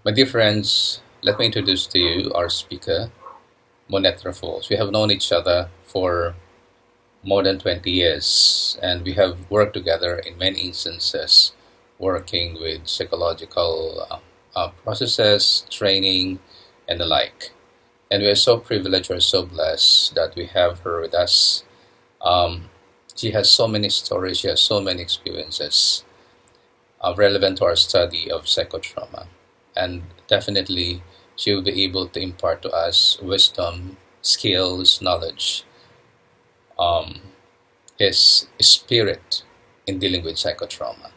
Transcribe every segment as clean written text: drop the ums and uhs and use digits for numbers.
My dear friends, let me introduce to you our speaker, Monette Raffles. We have known each other for more than 20 years, and we have worked together in many instances, working with psychological processes, training, and the like. And we are so privileged or so blessed that we have her with us. Um, she has so many stories, she has so many experiences relevant to our study of psychotrauma. And definitely, she will be able to impart to us wisdom, skills, knowledge, um, his spirit in dealing with psychotrauma.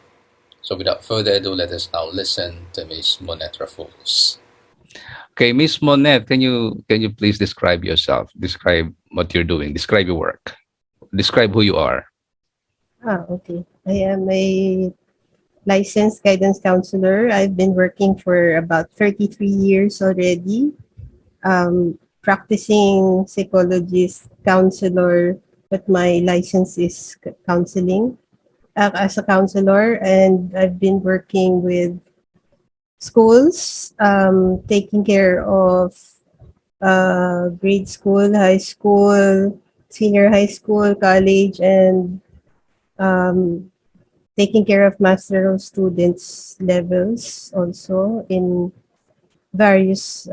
So, without further ado, let us now listen to Miss Monette Raffles. Okay, Miss Monette, can you please describe yourself? Describe what you're doing. Describe your work. Describe who you are. Okay. I am a licensed guidance counselor. I've been working for about 33 years already, practicing psychologist, counselor, but my license is counseling as a counselor. And I've been working with schools, taking care of grade school, high school, senior high school, college, and um, taking care of master of students levels also in various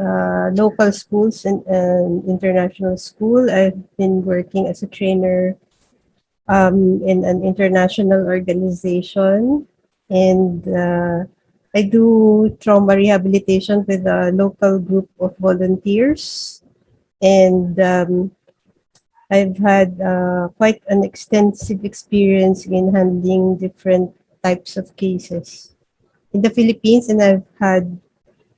local schools and international school. I've been working as a trainer in an international organization, and I do trauma rehabilitation with a local group of volunteers. And I've had quite an extensive experience in handling different types of cases in the Philippines, and I've had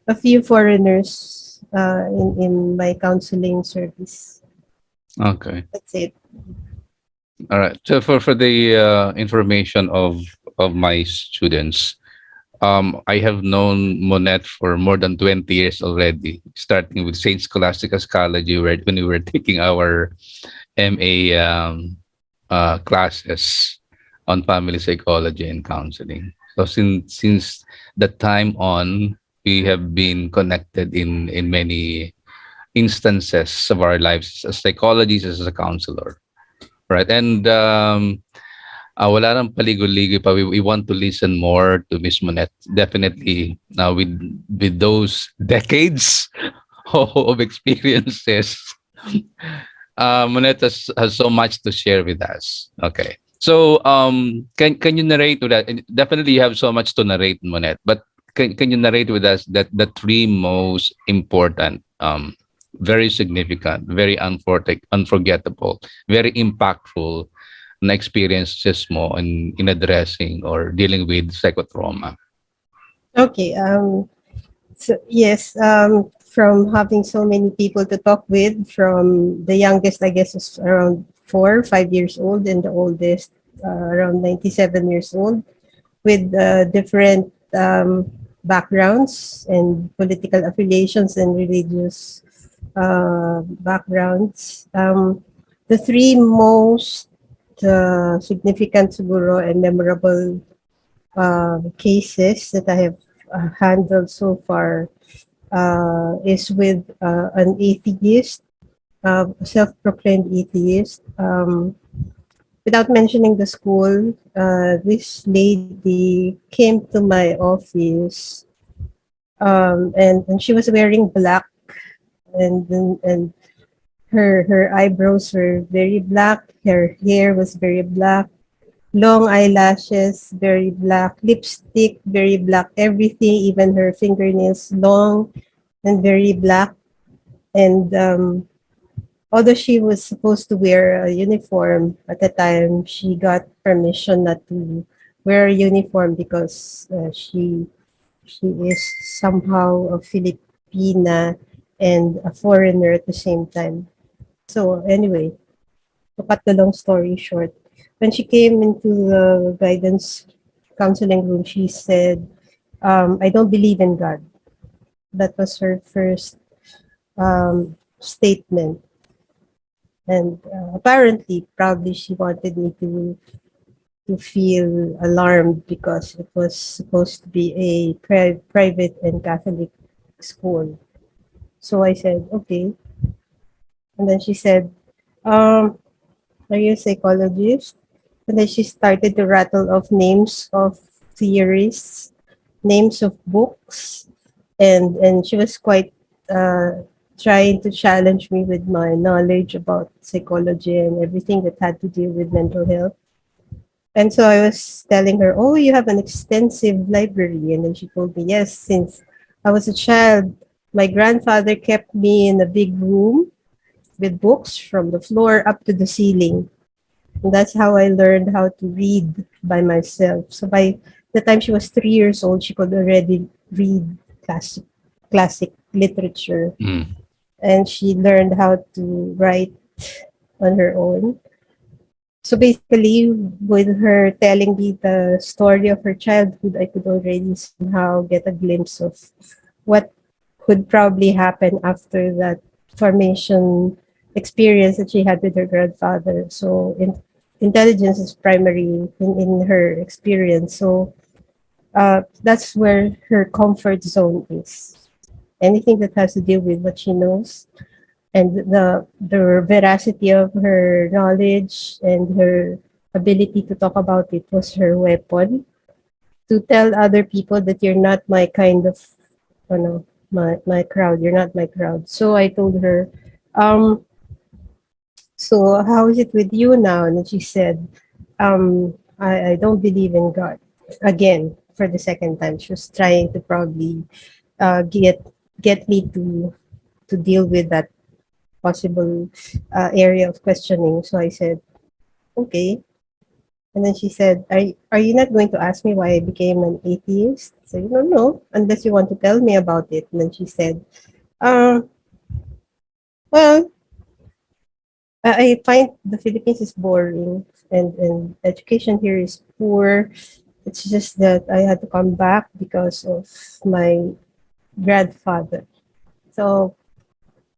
a few foreigners in my counseling service. Okay. That's it. All right. So for the information of my students, I have known Monette for more than 20 years already, starting with Saint Scholastica's College when we were taking our MA classes on family psychology and counseling. So since that time on, we have been connected in many instances of our lives as psychologists, as a counselor, right? And wala nang paligoy-ligoy pa. We want to listen more to Miss Monette. Definitely, with those decades of experiences, Monette has so much to share with us. Okay. So, can you narrate with that? And definitely, you have so much to narrate, Monette. But can you narrate with us that the three most important, very significant, very unforgettable, very impactful na experiences mo in addressing or dealing with psychotrauma? Okay. So yes, from having so many people to talk with, from the youngest, I guess, is around 5 years old, and the oldest around 97 years old, with different backgrounds and political affiliations and religious backgrounds. The three most significant siguro and memorable cases that I have handled so far is with an atheist, self-proclaimed atheist. Without mentioning the school, this lady came to my office, and she was wearing black, and her eyebrows were very black, her hair was very black, long eyelashes, very black, lipstick, very black, everything, even her fingernails long and very black. And although she was supposed to wear a uniform at the time, she got permission not to wear a uniform because she is somehow a Filipina and a foreigner at the same time. So anyway, to cut the long story short, when she came into the guidance counseling room, she said, "I don't believe in God." That was her first statement. And apparently, probably she wanted me to feel alarmed because it was supposed to be a private and Catholic school. So I said, okay. And then she said, um, are you a psychologist? And then she started to rattle off names of theories, names of books, and she was quite uh, trying to challenge me with my knowledge about psychology and everything that had to do with mental health. And so I was telling her, "Oh, you have an extensive library." And then she told me, "Yes, since I was a child, my grandfather kept me in a big room with books from the floor up to the ceiling. And that's how I learned how to read by myself." So by the time she was 3 years old, she could already read classic literature, Mm. and she learned how to write on her own. So basically, with her telling me the story of her childhood, I could already somehow get a glimpse of what could probably happen after that formation experience that she had with her grandfather. So intelligence is primary in her experience. So that's where her comfort zone is. Anything that has to do with what she knows and the veracity of her knowledge and her ability to talk about it was her weapon to tell other people that you're not my kind of, my crowd. You're not my crowd. So I told her, um, so how is it with you now? And then she said, I don't believe in God. Again, for the second time, she was trying to probably get me to deal with that possible area of questioning. So I said, okay. And then she said, are you not going to ask me why I became an atheist? So, no, unless you want to tell me about it. And then she said, uh, well, I find the Philippines is boring and education here is poor. It's just that I had to come back because of my grandfather. So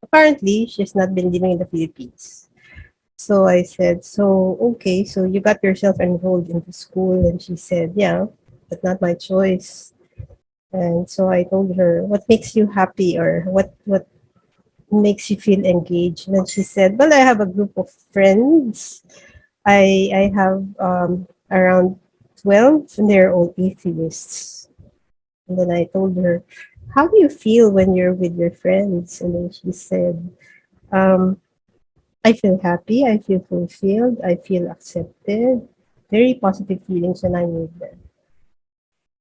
apparently, she's not been living in the Philippines. So I said, so, okay, so you got yourself enrolled into school? And she said, yeah, but not my choice. And so I told her, what makes you happy or what makes you feel engaged? And then she said, well, I have a group of friends. I have around 12, and they're all atheists. And then I told her, how do you feel when you're with your friends? And then she said, um, I feel happy, I feel fulfilled, I feel accepted. Very positive feelings when I'm with them.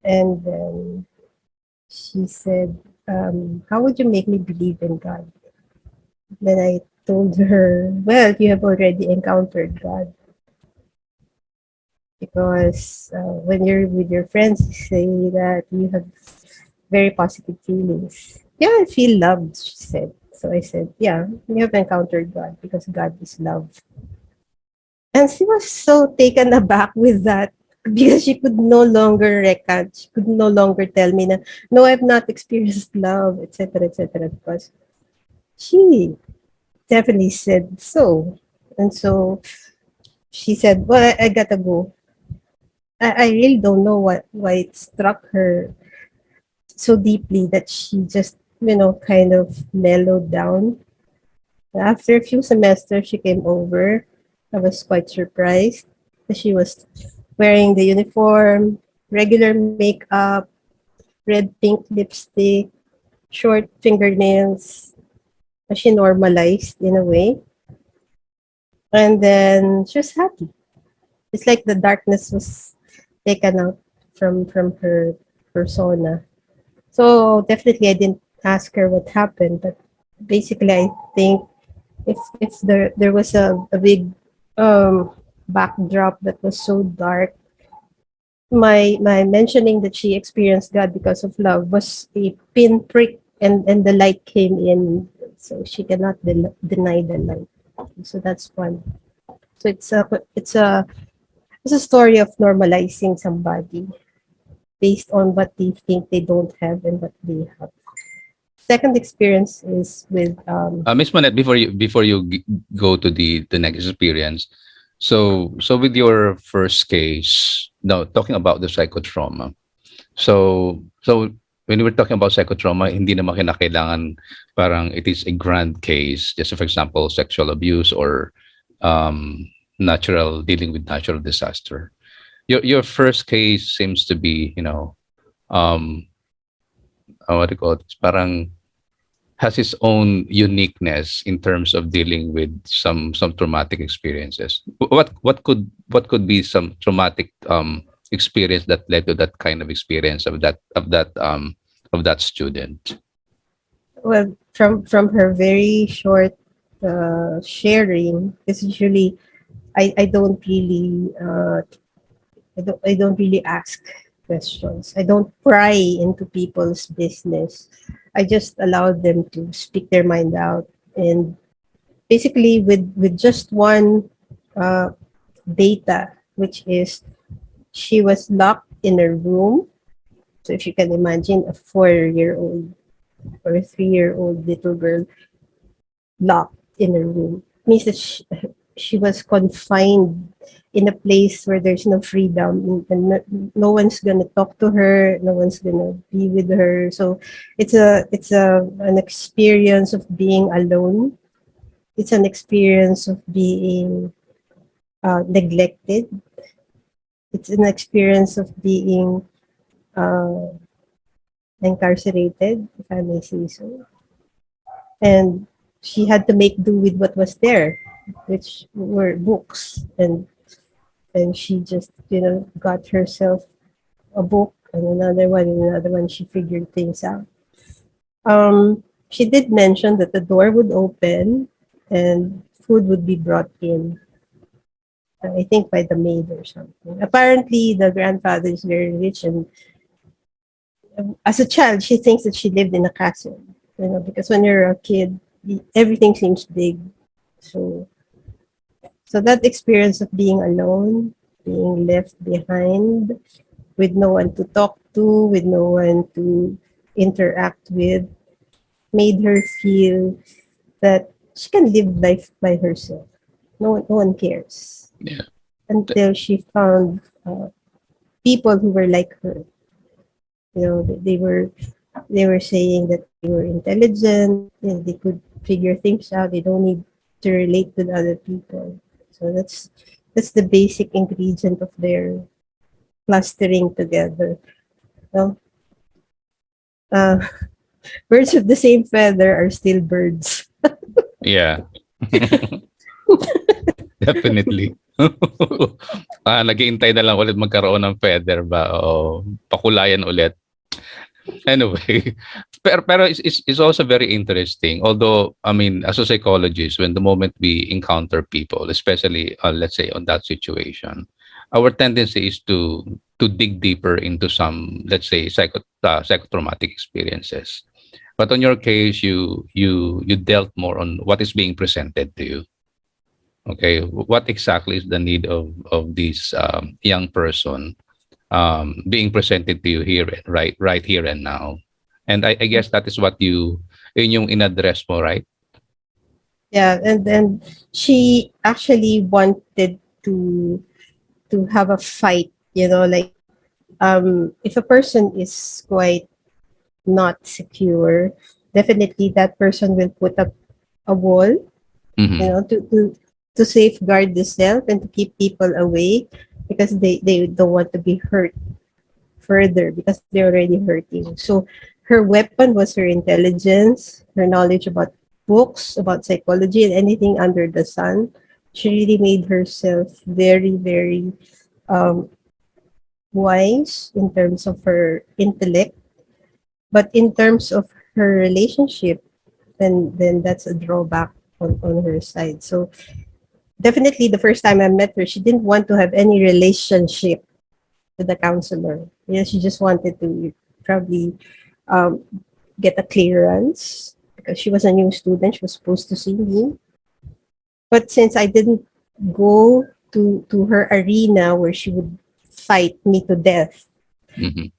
And then she said, how would you make me believe in God? Then I told her, well, you have already encountered God because when you're with your friends, you say that you have very positive feelings. Yeah, I feel loved, she said. So I said, yeah, you have encountered God because God is love. And she was so taken aback with that because she could no longer recant. She could no longer tell me that, no, I've not experienced love, etc., etc., because she definitely said so. And so she said, well, I gotta go. I really don't know why it struck her so deeply that she just, kind of mellowed down. After a few semesters, she came over. I was quite surprised. She was wearing the uniform, regular makeup, red pink lipstick, short fingernails. She normalized in a way. And then she was happy. It's like the darkness was taken out from her persona. So definitely I didn't ask her what happened, but basically I think if there was a big um backdrop that was so dark, my mentioning that she experienced God because of love was a pinprick, and the light came in, so she cannot deny the light. So that's one. So it's a story of normalizing somebody based on what they think they don't have and what they have. Second experience is with Miss Manette, before you go to the next experience, so with your first case, no, talking about the psychotrauma. So when we're talking about psychotrauma, hindi naman kinakailangan parang it is a grand case. Just for example, sexual abuse or um, natural dealing with natural disaster. Your first case seems to be, um, what do you call it? Parang has its own uniqueness in terms of dealing with some traumatic experiences. What could be some traumatic experience that led to that kind of experience of that student? Well, from her very short sharing, because usually I don't really I don't really ask questions. I don't pry into people's business. I just allow them to speak their mind out. And basically, with just one uh, data, which is she was locked in a room. So if you can imagine a 4-year-old or a 3-year-old little girl locked in a room, means that she was confined in a place where there's no freedom, and no one's gonna talk to her, no one's gonna be with her. So it's an experience of being alone. It's an experience of being neglected. It's an experience of being uh, incarcerated, if I may say so. And she had to make do with what was there, which were books. And she just got herself a book and another one and another one. She figured things out. She did mention that the door would open and food would be brought in, I think by the maid or something. Apparently the grandfather is very rich, and as a child she thinks that she lived in a castle, because when you're a kid everything seems big. So so that experience of being alone, being left behind, with no one to talk to, with no one to interact with, made her feel that she can live life by herself. No one cares. Yeah. Until she found people who were like her. They were saying that they were intelligent, they could figure things out. They don't need to relate with other people. So that's the basic ingredient of their clustering together. No, uh, birds of the same feather are still birds. Yeah. Definitely. Naghihintay na lang ulit magkaroon ng feather ba o pakulayan ulit. Anyway, pero it's also very interesting. Although, I mean, as a psychologist, when the moment we encounter people, especially let's say on that situation, our tendency is to dig deeper into some, let's say, psychotraumatic experiences. But on your case, you dealt more on what is being presented to you. Okay, what exactly is the need of this young person being presented to you here, right here and now? And I guess that is what yun yung in-address mo, right? Yeah, and then she actually wanted to have a fight. Like if a person is quite not secure, definitely that person will put up a wall, Mm-hmm. to safeguard the self and to keep people away, because they don't want to be hurt further because they're already hurting. So her weapon was her intelligence, her knowledge about books, about psychology, and anything under the sun. She really made herself very, very um, wise in terms of her intellect, but in terms of her relationship, then that's a drawback on her side. So definitely the first time I met her, she didn't want to have any relationship with the counselor. Yeah, she just wanted to probably um, get a clearance because she was a new student. She was supposed to see me. But since I didn't go to her arena where she would fight me to death, Mm-hmm.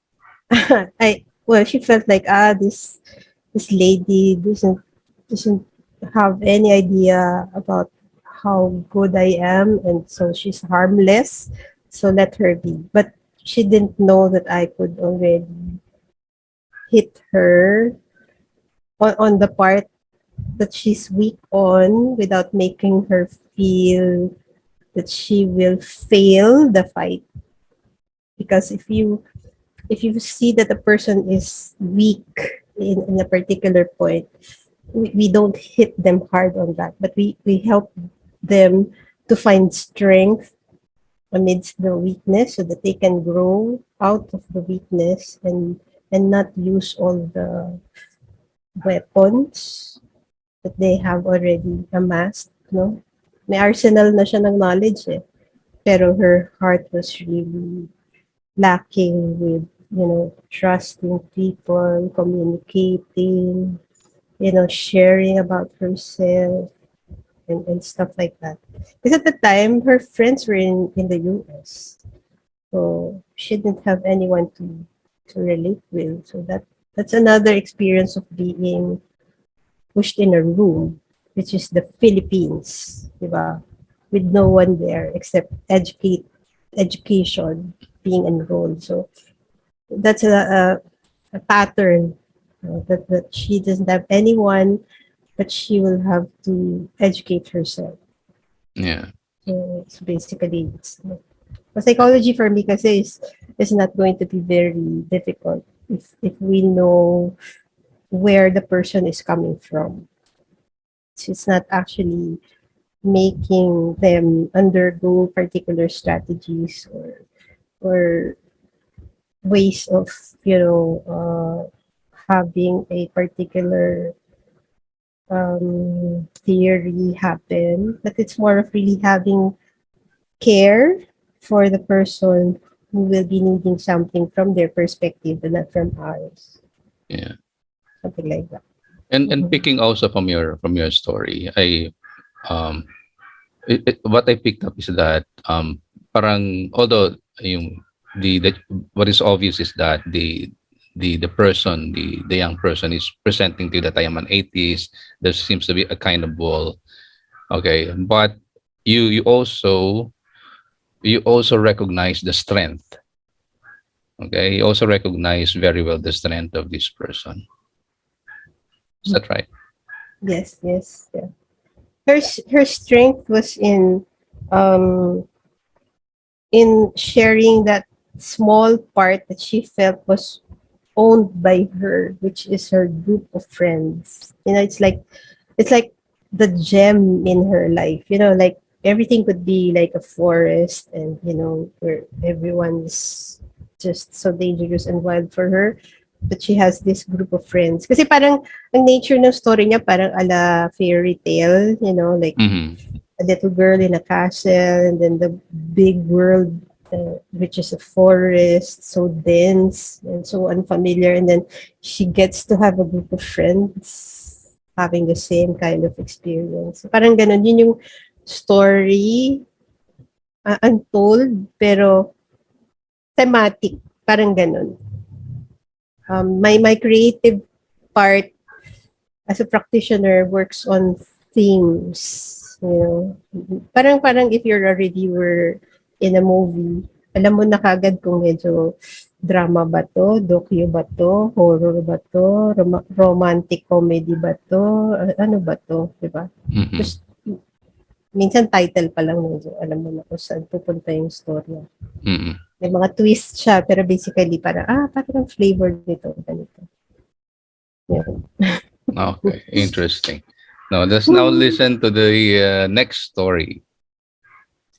she felt like, this lady doesn't have any idea about how good I am, and so she's harmless. So let her be. But she didn't know that I could already hit her on the part that she's weak on without making her feel that she will fail the fight. Because if you see that a person is weak in a particular point, we don't hit them hard on that, but we help them to find strength amidst the weakness so that they can grow out of the weakness and not use all the weapons that they have already amassed, no? May arsenal na siya ng knowledge eh. Pero her heart was really lacking with, trusting people, communicating, sharing about herself and stuff like that. Because at the time, her friends were in the US. So she didn't have anyone to relate with. So that's another experience of being pushed in a room, which is the Philippines, diba? With no one there except education being enrolled. So that's a pattern that she doesn't have anyone, but she will have to educate herself. Yeah. So it's basically psychology for me kasi is not going to be very difficult if we know where the person is coming from. So it's not actually making them undergo particular strategies or ways of having a particular theory happen, but it's more of really having care for the person who will be needing something from their perspective and not from ours. Yeah. Something like that. And Mhm. picking also from your story, um what I picked up is that parang although yung the what is obvious is that the person the young person is presenting to you that I am an atheist. There seems to be a kind of wall. Okay, but you you also recognize the strength. Okay, you also recognize very well the strength of this person. Is that right? Yes, yes, yeah. Her strength was um in sharing that small part that she felt was owned by her, which is her group of friends. It's like the gem in her life. Like everything could be like a forest, and where everyone's just so dangerous and wild for her. But she has this group of friends. Kasi parang ang nature ng story niya parang ala fairy tale, like Mm-hmm. a little girl in a castle, and then the big world, which is a forest, so dense and so unfamiliar, and then she gets to have a group of friends having the same kind of experience. Parang ganun, yun yung story, untold, pero thematic, parang ganun. My creative part as a practitioner works on themes, Parang if you're a reviewer in a movie, alam mo na kagad kung medyo drama ba to, docu ba to, horror ba to, romantic comedy ba to, ano ba to, di ba? Mm-hmm. Just minsan title pa lang medyo alam mo na kung saan pupunta yung storya. Mm-hmm. May mga twist siya, pero basically parang, parang ang flavor nito, ganito. Yun. Okay, interesting. Now let's now listen to the next story.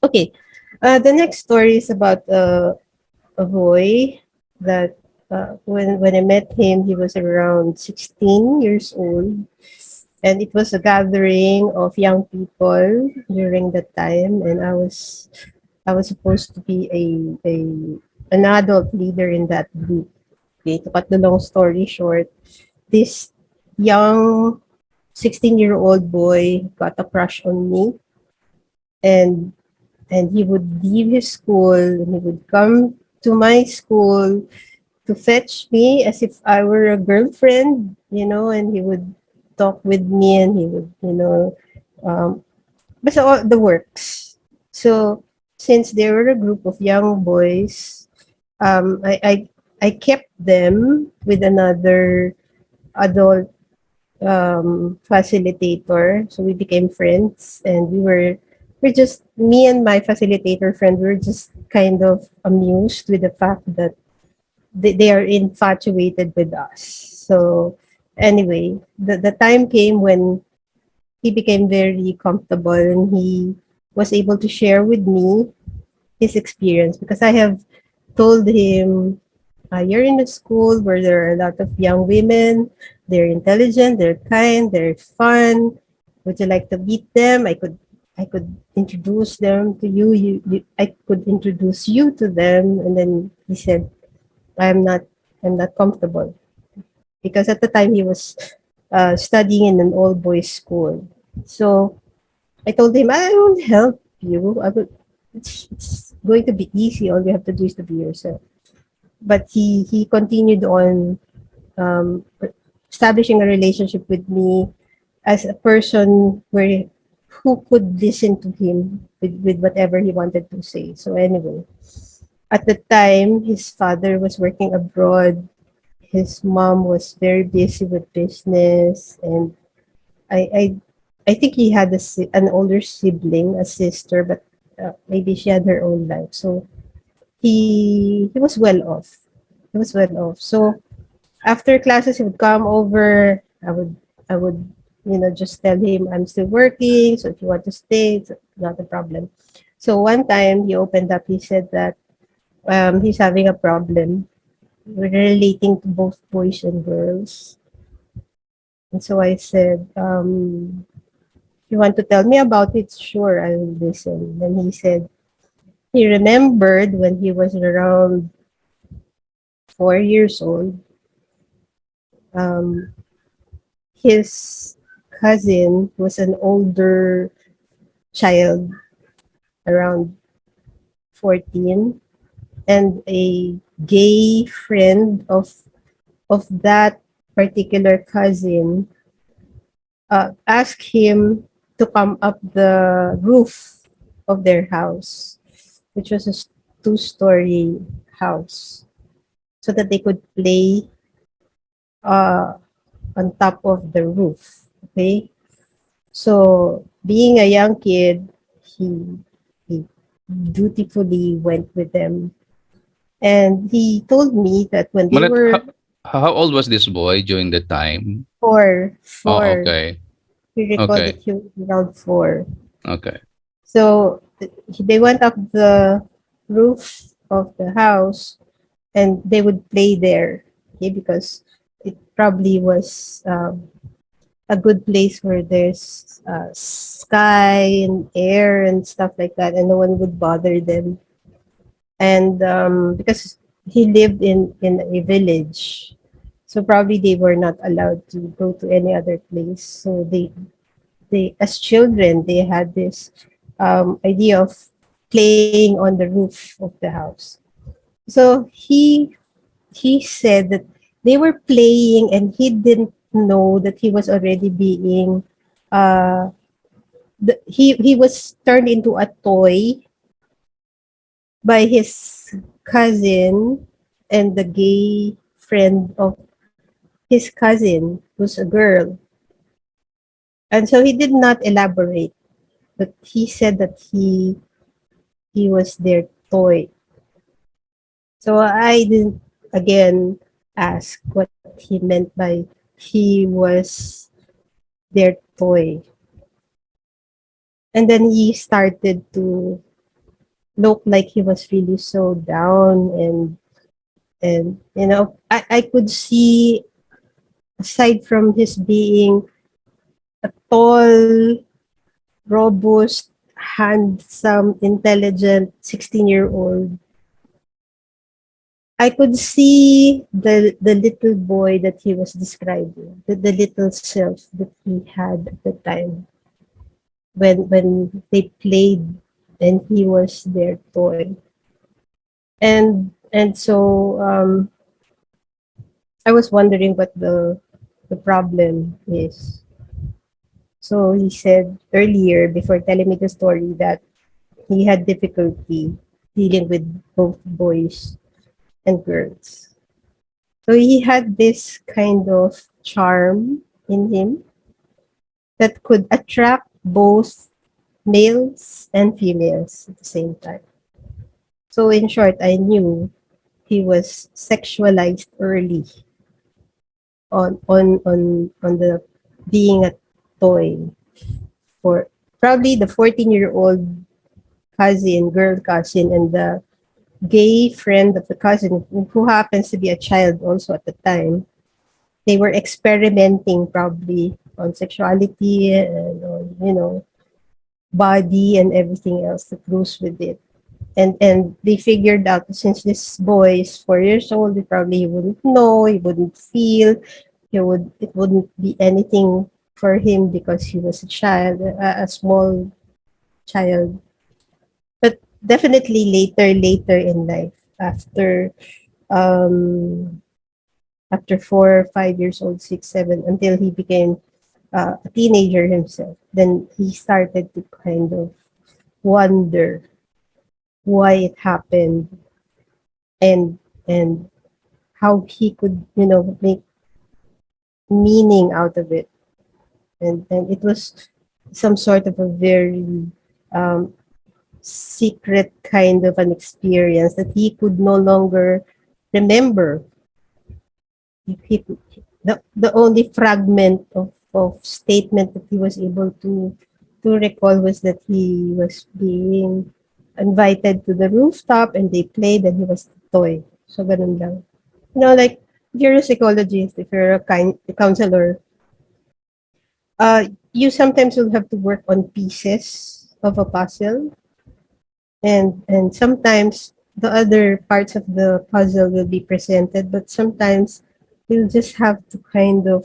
Okay. The next story is about a boy that when I met him, he was around 16 years old. And it was a gathering of young people during that time. And I was supposed to be an adult leader in that group. Okay, to cut the long story short, this young 16-year-old boy got a crush on me, and he would leave his school and he would come to my school to fetch me as if I were a girlfriend, and he would talk with me, and he would, basta all the works. So since they were a group of young boys, I I kept them with another adult facilitator. So we became friends, and we're just me and my facilitator friend. We're just kind of amused with the fact that they are infatuated with us. So anyway, the time came when he became very comfortable and he was able to share with me his experience because I have told him, you're in a school where there are a lot of young women. They're intelligent, they're kind, they're fun. Would you like to meet them? I could introduce them to you. I could introduce you to them. And then he said, I'm not I'm not comfortable because at the time he was studying in an all boys school. So I told him, I will help you. It's going to be easy. All you have to do is to be yourself. But he continued on um, establishing a relationship with me as a person who could listen to him with whatever he wanted to say. So anyway, at the time, his father was working abroad. His mom was very busy with business, and I I, I think he had an older sibling, a sister, but maybe she had her own life. So he was well off. He was well off. So after classes, he would come over. I would just tell him I'm still working. So if you want to stay, it's not a problem. So one time he opened up. He said that he's having a problem relating to both boys and girls. And so I said, if you want to tell me about it, sure, I will listen. Then he said he remembered when he was around 4 years old, um, his cousin was an older child, around 14, and a gay friend of that particular cousin asked him to come up the roof of their house, which was a two-story house, so that they could play uh, on top of the roof. Okay, so being a young kid, he dutifully went with them, and he told me that when they Manat, were how old was this boy during the time? four, Oh, four, okay. he recalled that Okay. he was around 4. Okay. So they went up the roof of the house and they would play there, okay, because it probably was a good place where there's sky and air and stuff like that, and no one would bother them. And because he lived in a village, so probably they were not allowed to go to any other place. So they as children they had this idea of playing on the roof of the house. So he said that they were playing and he didn't know that he was already being uh he was turned into a toy by his cousin and the gay friend of his cousin who's a girl. And so he did not elaborate, but he said that he was their toy. So I didn't again ask what he meant by he was their toy. And then he started to look like he was really so down, and I could see, aside from his being tall, robust, handsome, intelligent 16-year-old, I could see the little boy that he was describing, the little self that he had at the time when they played and he was their toy. And so I was wondering what the problem is. So he said earlier, before telling me the story, that he had difficulty dealing with both boys and girls. So he had this kind of charm in him that could attract both males and females at the same time. So in short, I knew he was sexualized early on the being a toy for probably the 14-year-old cousin, girl cousin, and the gay friend of the cousin who happens to be a child also at the time. They were experimenting probably on sexuality and on, body and everything else that goes with it. And they figured out since this boy is 4 years old, he wouldn't know, he wouldn't feel, it wouldn't be anything for him because he was a child, a small child. But definitely later in life, um after 4, 5 years old, 6, 7, until he became a teenager himself, then he started to kind of wonder why it happened, and and how he could, make meaning out of it. And it was some sort of a very um, secret kind of an experience that he could no longer remember. He, the only fragment of statement that he was able to recall was that he was being invited to the rooftop and they played and he was a toy. So ganun lang. Like if you're a psychologist, if you're a counselor, you sometimes will have to work on pieces of a puzzle, and sometimes the other parts of the puzzle will be presented, but sometimes you'll just have to kind of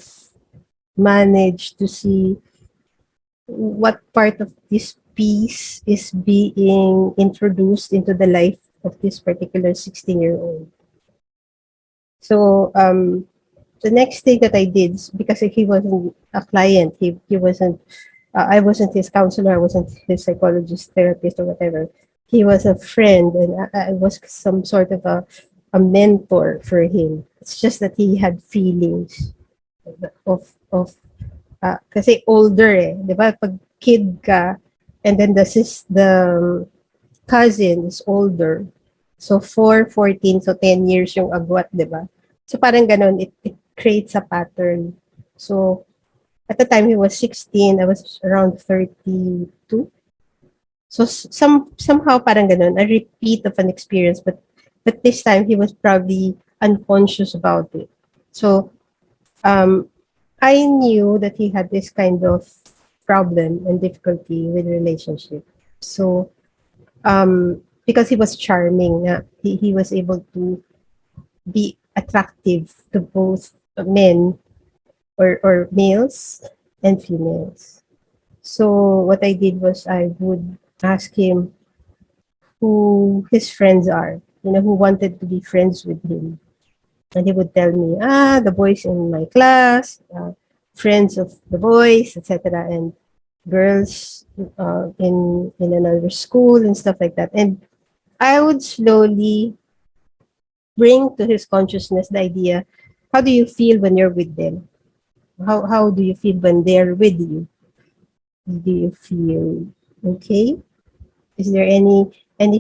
manage to see what part of this piece is being introduced into the life of this particular 16-year-old. So the next thing that I did, because he wasn't a client, he wasn't, I wasn't his counselor, I wasn't his psychologist, therapist, or whatever. He was a friend, and I was some sort of a mentor for him. It's just that he had feelings of kasi older eh, 'di ba? Pag kid ka, and then the cousin is older. So 4, 14, so 10 years yung agwat, 'di ba? So parang ganun, it creates a pattern. So at the time he was 16, I was around 32. So somehow parang ganun, a repeat of an experience, but this time he was probably unconscious about it. So um I knew that he had this kind of problem and difficulty with relationship. So because he was charming, he was able to be attractive to both men, or males and females. So what I did was I would ask him who his friends are, who wanted to be friends with him. And he would tell me, the boys in my class, friends of the boys, etc., and girls in another school and stuff like that. And I would slowly bring to his consciousness the idea, how do you feel when you're with them? How do you feel when they're with you? Do you feel okay? Is there any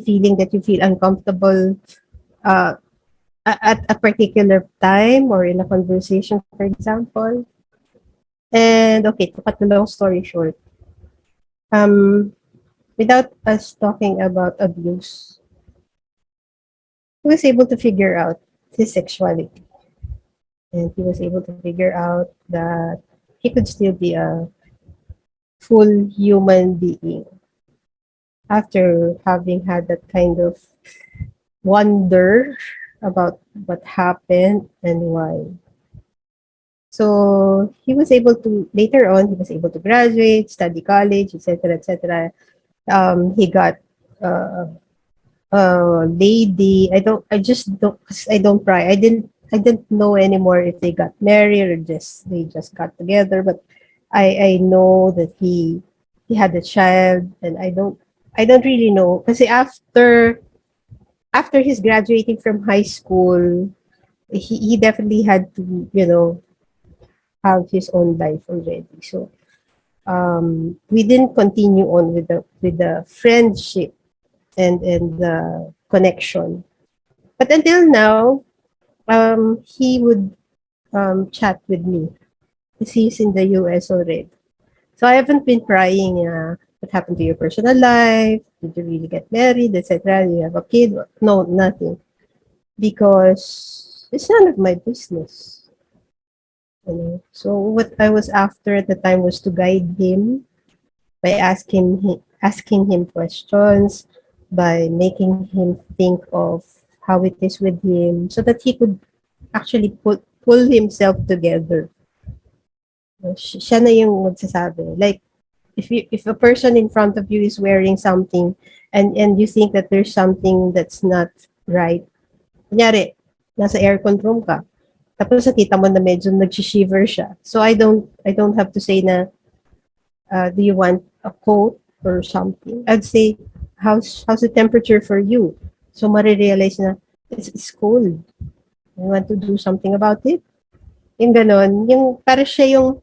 feeling that you feel uncomfortable uh, at a particular time or in a conversation, for example? And okay, to cut the long story short, um, without us talking about abuse, he was able to figure out his sexuality, and he was able to figure out that he could still be a full human being after having had that kind of wonder about what happened and why. So he was able to later on. He was able to graduate, study college, etc., etc. He got uh, a lady. I just don't. 'Cause I don't pry. I didn't know anymore if they got married or they just got together. But I know that he had a child, and I don't really know because after his graduating from high school, he definitely had to, have his own life already. So we didn't continue on with the friendship and the connection. But until now, he would chat with me. 'Cause he's in the US already. So I haven't been prying, what happened to your personal life? Did you really get married, etc.? Do you have a kid? No, nothing. Because it's none of my business. So what I was after at the time was to guide him by asking him questions, by making him think of how it is with him, so that he could actually pull himself together. Siya na yung magsasabi. Like, if a person in front of you is wearing something and you think that there's something that's not right, kunyari, nasa aircon room ka, tapos nakita mo na medyo nag-shiver siya. So I don't have to say na, do you want a coat or something? I'd say, how's the temperature for you? So marirealize na, it's cold. You want to do something about it? Yung ganon. Yung para siya yung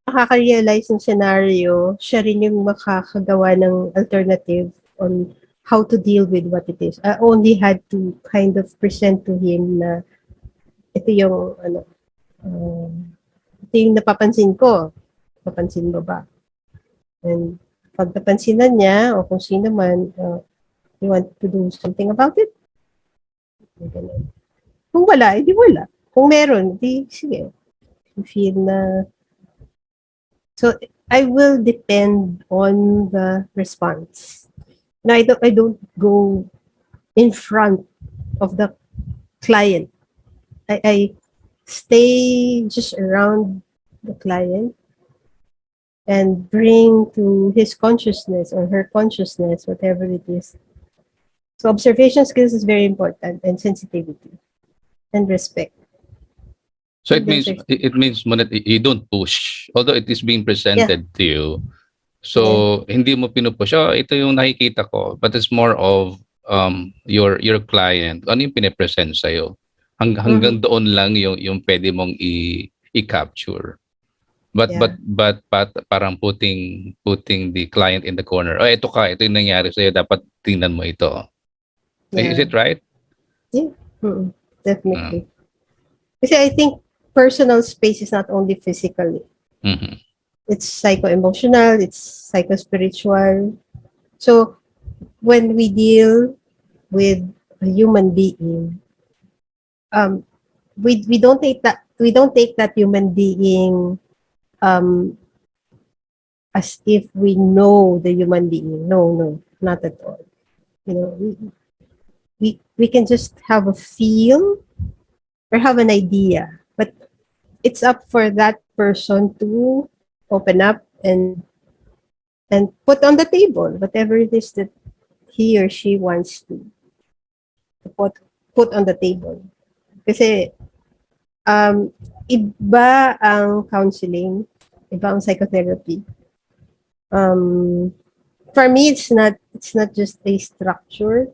makaka-realize ng scenario, siya rin yung makakagawa ng alternative on how to deal with what it is. I only had to kind of present to him na ito yung ito yung napapansin ko. Napapansin mo ba? And pag napansinan niya o kung sino man, you want to do something about it? Ganun. Kung wala, edi wala. Kung meron, di sige. Feel na. So I will depend on the response. No, I don't go in front of the client. I stay just around the client and bring to his consciousness or her consciousness whatever it is. So observation skills is very important, and sensitivity and respect. So And those are, it means mo that you don't push, although it is being presented to you. yeah. So hindi mo pinupush, oh, ito yung nakikita ko, but it's more of your client. Ano yung pinipresent sa iyo? Hanggang Mm-hmm. doon lang yung pwede mong i-capture. Yeah. But parang putting the client in the corner. Oh, ito yung nangyari sa iyo, dapat tingnan mo ito. Is Yeah. it right? Yeah. Mm-mm. Uh, Definitely. Kasi I think personal space is not only physical. mhm. It's psycho-emotional, it's psycho-spiritual. So when we deal with a human being, um, we don't take that human being um, as if we know the human being. No, no, not at all. We can just have a feel or have an idea, but it's up for that person to open up and put on the table whatever it is that he or she wants to put on the table. Kasi iba ang counseling, iba ang psychotherapy. For me, it's not just a structure,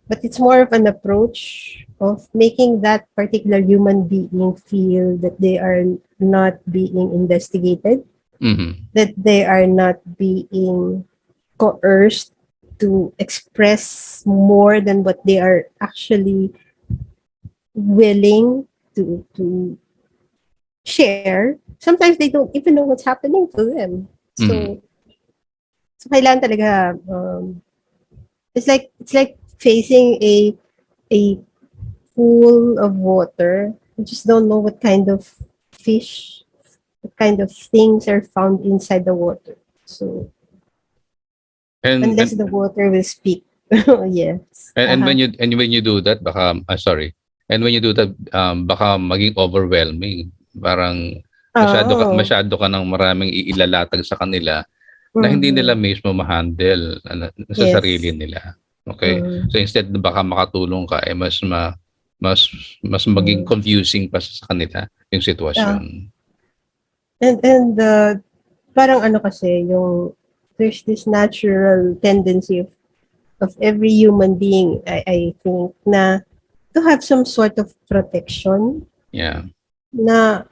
but it's more of an approach of making that particular human being feel that they are not being investigated, Mhm. that they are not being coerced to express more than what they are actually willing to share. Sometimes they don't even know what's happening to them. Mhm. So kailangan talaga, it's like facing a pool of water. You just don't know what kind of fish, what kind of things are found inside the water. So And unless and the water will speak. Yes. and Uh-huh. when you do that, baka sorry. And when you do that, baka maging overwhelming. Parang Oh. masyado ka ng maraming iilalatag sa kanila na hindi nila Mm-hmm. mismo ma-handle sa sarili Yes. nila. Okay? Mm-hmm. So instead na baka makatulong ka, mas mas maging Mm-hmm. confusing pa sa kanila yung Yeah. sitwasyon. And parang ano kasi, there's this natural tendency of every human being, I think, na to have some sort of protection Yeah. na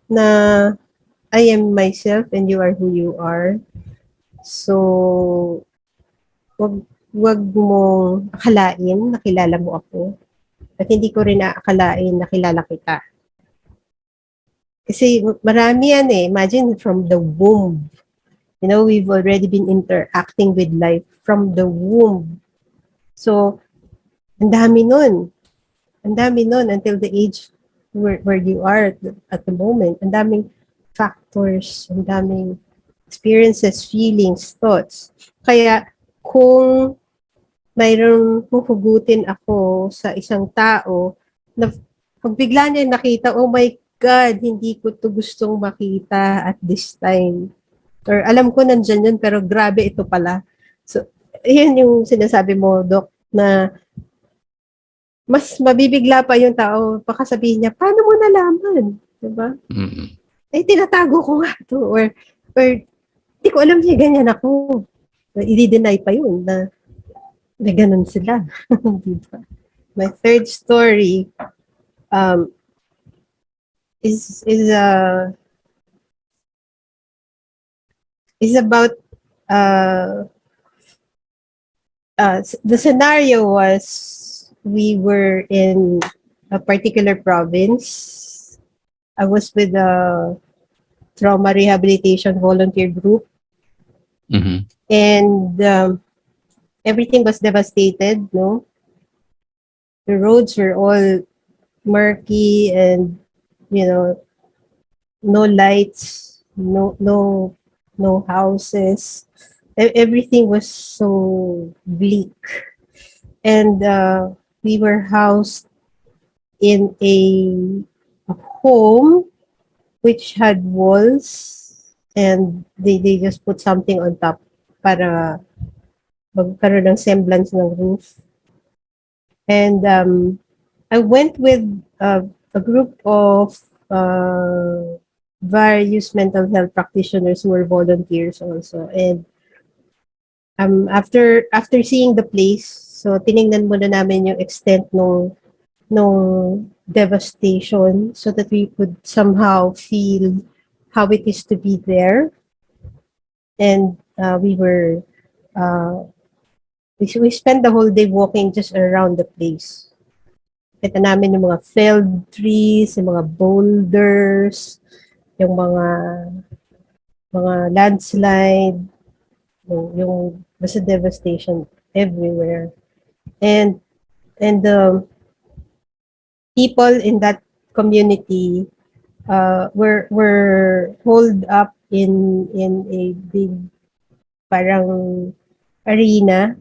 na I am myself and you are who you are. So, wag wag mong akalain na kilala mo ako at hindi ko rin aakalain na kilala kita. Kasi marami yan eh. Imagine from the womb. You know, we've already been interacting with life from the womb. So, ang dami nun. Ang dami nun until the age where you are at the moment. Ang daming factors, ang daming experiences, feelings, thoughts. Kaya kung mayroong huhugutin ako sa isang tao na pag bigla niya nakita, oh my God, hindi ko to gustong makita at this time. Or alam ko nandyan yun, pero grabe ito pala. So, yun yung sinasabi mo, Doc, na mas mabibigla pa yung tao, baka sabihin niya, paano mo nalaman? Diba? Mm-hmm. Eh, tinatago ko nga to. Or hindi ko alam siya ganyan ako. I-deny pa yun na ganun sila. Diba? My third story is about the scenario was we were in a particular province. I was with a trauma rehabilitation volunteer group, Mm-hmm. and everything was devastated. No, the roads were all murky, and you know, no lights, no houses. Everything was so bleak, and we were housed in a home which had walls, and they just put something on top para magkaroon ng semblance ng roof. And I went with a group of various mental health practitioners who were volunteers also. And after seeing the place, so tiningnan muna namin yung extent no devastation so that we could somehow feel how it is to be there. And we spent the whole day walking just around the place. Kita namin yung mga felled trees, yung mga boulders, yung mga landslide, yung basta devastation everywhere. And the people in that community were holed up in a big parang arena,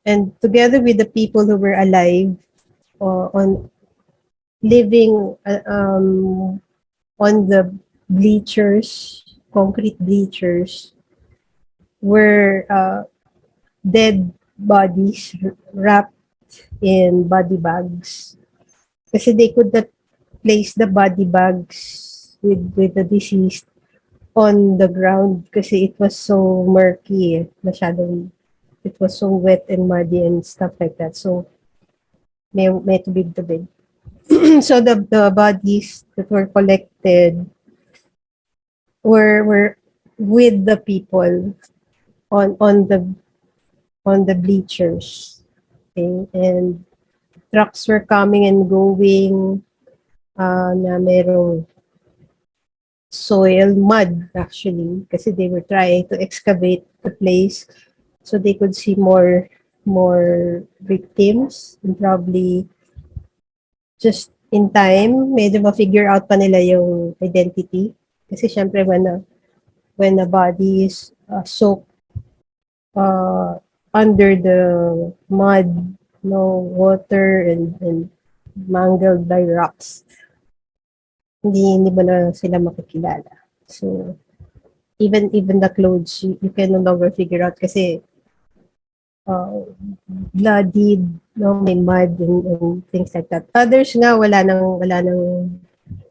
and together with the people who were alive on living on the bleachers, concrete bleachers, were dead bodies wrapped in body bags. Kasi they could not place the body bags with the deceased on the ground kasi it was so murky, masyadong, it was so wet and muddy and stuff like that. So, may tubig-tubig. So, the bodies that were collected were with the people on the bleachers. Okay? And trucks were coming and going na merong soil, mud actually, kasi they were trying to excavate the place so they could see more victims, and probably just in time, medyo ma-figure out pa nila yung identity. Kasi syempre when a body is soaked under the mud, no water, and mangled by rocks, hindi mo na sila makikilala. So, even the clothes, you can no longer figure out kasi bloodied, no, may mud and things like that. Others nga, wala nang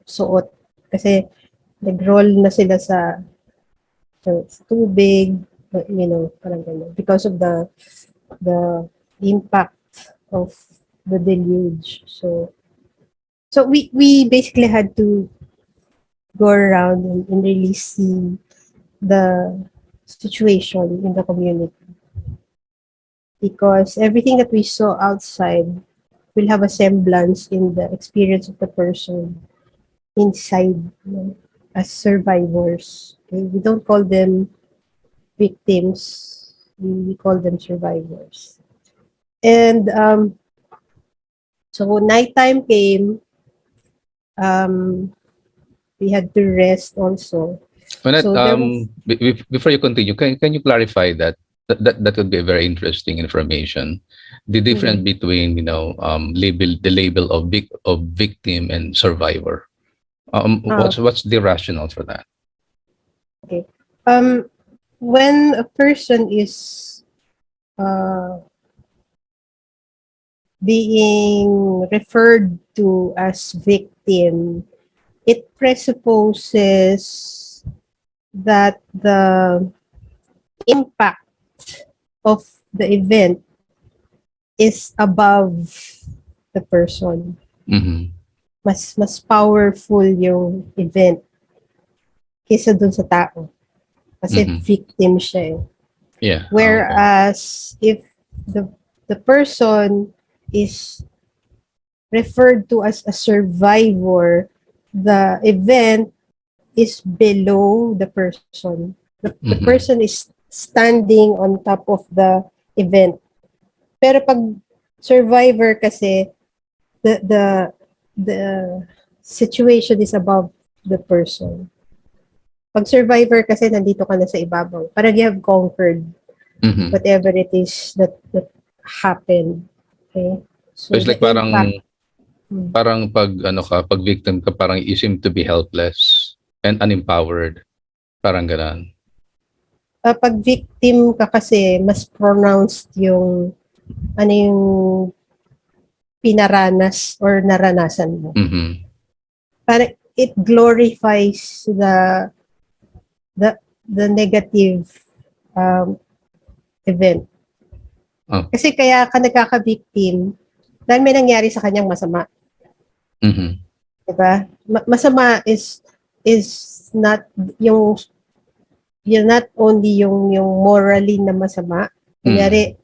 suot kasi nag-roll na sila sa tubig, you know, parang ganyan. Because of the impact of the deluge. So we basically had to go around and really see the situation in the community, because everything that we saw outside will have a semblance in the experience of the person inside, as survivors. Okay? We don't call them victims, we call them survivors. And so nighttime came, um, we had to rest also. Manette, So there was, before you continue, can you clarify that? That would be a very interesting information. The difference mhm. between, the label of victim and survivor. Ah, What's the rationale for that? okay. Um, when a person is uh, being referred to as victim, it presupposes that the impact of the event is above the person. Mm-hmm. Mas powerful yung event kaysa dun sa tao. Kasi Mm-hmm. victim siya eh. Yeah. Okay. Whereas if the the person is referred to as a survivor, the event is below the person. The Mm-hmm. person is standing on top of the event. Pero pag survivor kasi, the the situation is above the person. Pag survivor kasi nandito ka na sa ibabaw. Parang you have conquered Mm-hmm. whatever it is that happened. Okay? So So it's the like impact. parang pag victim ka, parang you seem to be helpless and unempowered. Parang ganon. Pag victim ka kasi, mas pronounced yung ano yung pinaranas or naranasan mo. Mm-hmm. Parang it glorifies the the negative um, event. Oh. Kasi kaya ka nagkaka-victim dahil may nangyari sa kanyang masama. Mm-hmm. Diba? Masama is not yung not only yung morally na masama. Mm-hmm.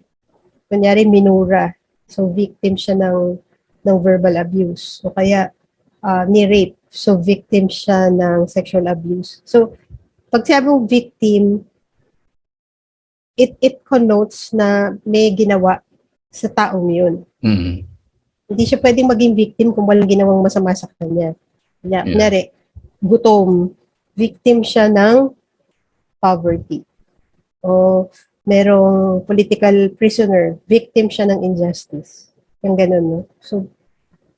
Kunyari minura. So victim siya ng verbal abuse. O kaya ni-rape. So victim siya ng sexual abuse. So pag sabi mong victim, it connotes na may ginawa sa taong yun. Mm-hmm. Hindi siya pwedeng maging victim kung walang ginawang masama sa kanya. Yeah. Kunyari, gutom. Victim siya ng poverty. O merong political prisoner. Victim siya ng injustice. Yung ganun, no? So,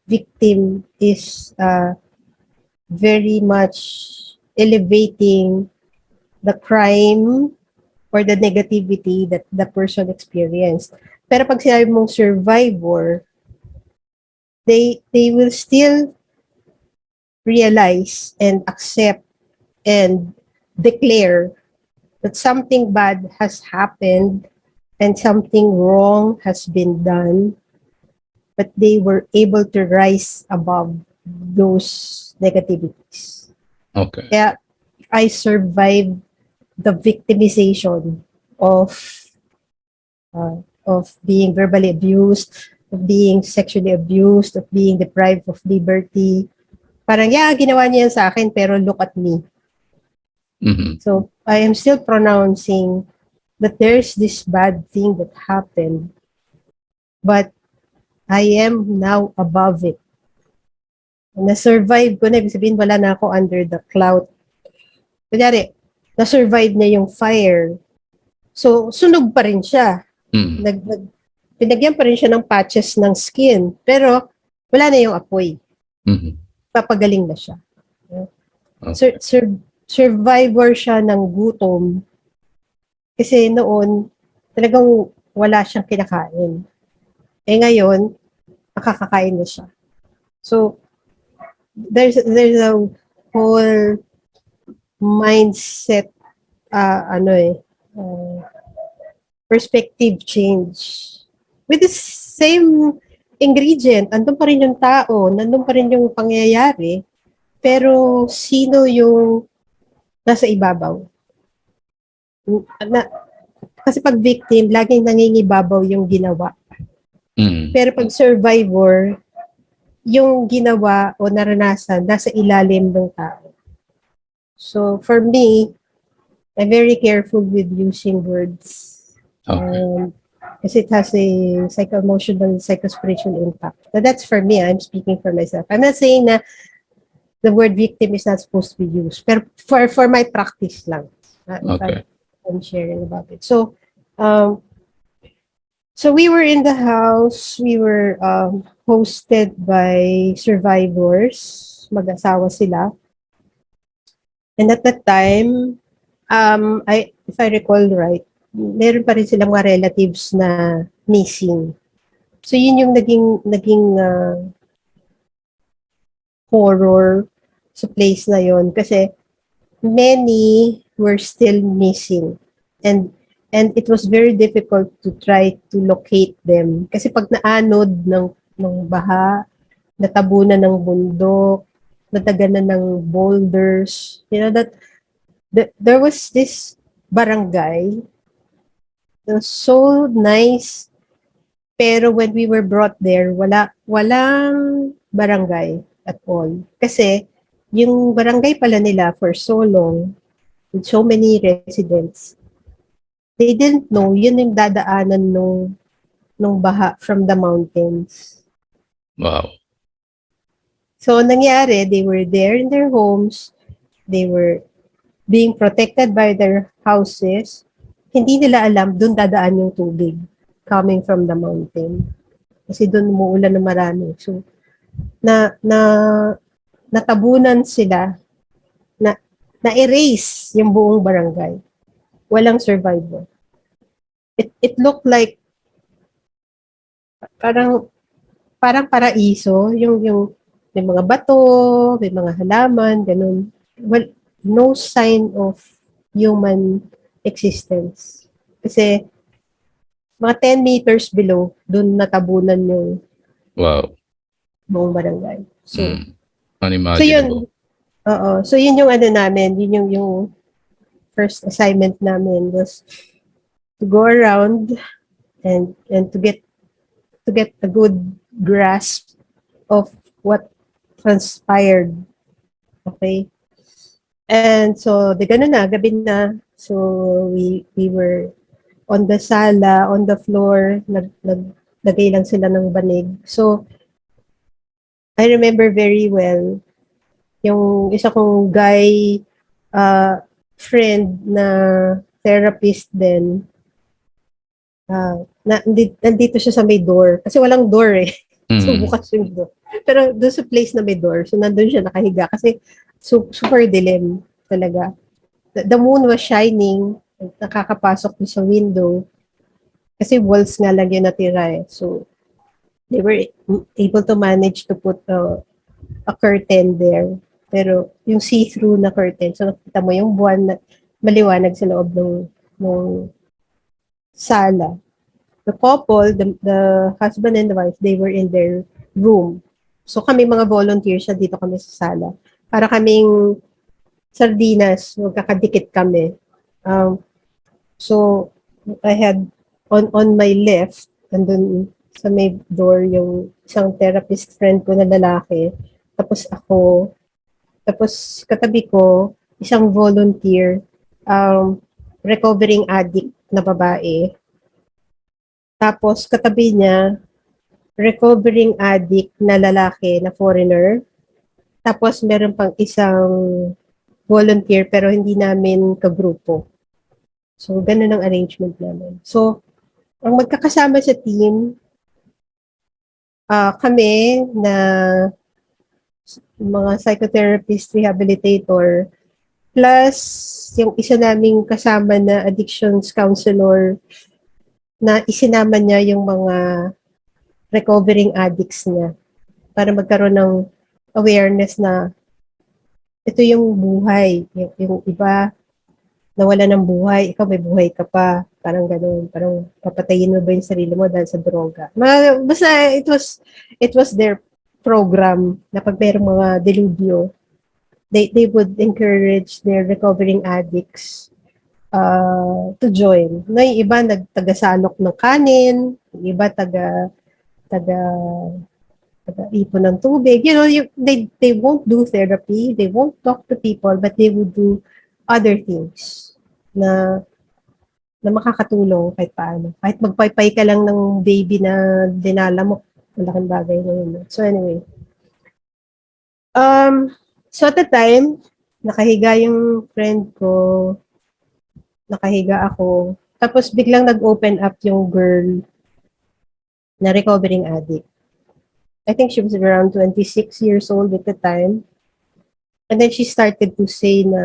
victim is very much elevating the crime or the negativity that the person experienced. Pero pag sinabi mong survivor, they will still realize and accept and declare that something bad has happened and something wrong has been done, but they were able to rise above those negativities. Okay. Kaya I survived the victimization of being verbally abused, of being sexually abused, of being deprived of liberty. Parang, yeah, ginawa niya yan sa akin, pero look at me. Mm-hmm. So, I am still pronouncing that there's this bad thing that happened, but I am now above it. Na-survive ko na, ibig sabihin, wala na ako under the cloud. Kunyari, na-survive niya yung fire. So, sunog pa rin siya. Mm-hmm. Pinagyan pa rin siya ng patches ng skin. Pero, wala na yung apoy. Mm-hmm. Papagaling na siya. Okay. Survivor siya ng gutom. Kasi noon, talagang wala siyang kinakain. Eh ngayon, nakakakain na siya. So, there's a whole mindset, uh, perspective change with this same ingredient, andun pa rin yung tao, nandun pa rin yung pangyayari, pero sino yung nasa ibabaw? Na, kasi pag victim, laging nangingibabaw yung ginawa. Mm. Pero pag survivor, yung ginawa o naranasan nasa ilalim ng tao. So for me, I'm very careful with using words. Okay. Kasi it has a psycho-emotional, psycho-spiritual impact. So that's for me. I'm speaking for myself. I'm not saying na the word victim is not supposed to be used. Pero for my practice lang. If Okay. I'm sharing about it. Um, so we were in the house. We were hosted by survivors. Mag-asawa sila. And at that time, if I recall right, meron pa rin silang mga relatives na missing. So yun yung naging horror sa place na yon kasi many were still missing, and it was very difficult to try to locate them kasi pag naanod ng baha, natabunan ng bundok, nataganan ng boulders, there was this barangay that was so nice, pero when we were brought there, walang barangay at all. Kasi yung barangay pala nila for so long, with so many residents, they didn't know yun yung dadaanan nung baha from the mountains. Wow. So nangyari, they were there in their homes, they were being protected by their houses. Hindi nila alam doon dadaan yung tubig coming from the mountain. Kasi doon umuulan na marami. So na natabunan sila, na-erase yung buong barangay. Walang survivor. It looked like parang paraiso, yung may mga bato, may mga halaman, ganun. Well, no sign of human existence. Kasi mga 10 meters below, doon natabunan yung Wow. buong barangay. So yun. Unimaginable. Oo. So yun yung ano namin, yun yung first assignment namin was to go around and to get a good grasp of what transpired. Okay? And so, di ganun na, gabi na. So, we were on the sala, on the floor, naglagay lang sila ng banig. So, I remember very well, yung isa kong guy friend na therapist din, nandito siya sa may door. Kasi walang door eh. So, Mm. bukas yung door. Pero doon sa place na may door, so nandun siya nakahiga kasi super dilim talaga. The moon was shining, nakakapasok doon sa window kasi walls nga lang yung natira eh. So, they were able to manage to put a curtain there. Pero yung see-through na curtain, so nakita mo yung buwan na maliwanag sa loob ng sala. The couple, the husband and the wife, they were in their room. So kami mga volunteers siya, dito kami sa sala. Para kaming sardinas, magkakadikit kami. So I had on my left, andun sa may door yung isang therapist friend ko na lalaki. Tapos ako, tapos katabi ko, isang volunteer, recovering addict na babae. Tapos katabi niya, recovering addict na lalaki na foreigner. Tapos meron pang isang volunteer pero hindi namin kagrupo. So, ganun ang arrangement namin. So, ang magkakasama sa team, kami na mga psychotherapist, rehabilitator, plus yung isa naming kasama na addictions counselor na isinama niya yung mga recovering addicts niya para magkaroon ng awareness na ito yung buhay. Yung iba nawala ng buhay, ikaw may buhay ka pa. Parang gano'n, parang papatayin mo ba yung sarili mo dahil sa droga. Basta it was their program na pag merong mga delubyo, they would encourage their recovering addicts to join. No, yung iba nagtaga-salok ng kanin, yung iba taga ipon ng tubig. You know, they won't do therapy, they won't talk to people, but they would do other things na makakatulong kahit paano. Kahit magpaypay ka lang ng baby na dinala mo, malaking bagay na yun. So anyway, so at the time, nakahiga yung friend ko, nakahiga ako, tapos biglang nag-open up yung girl na recovering addict. I think she was around 26 years old at the time. And then she started to say na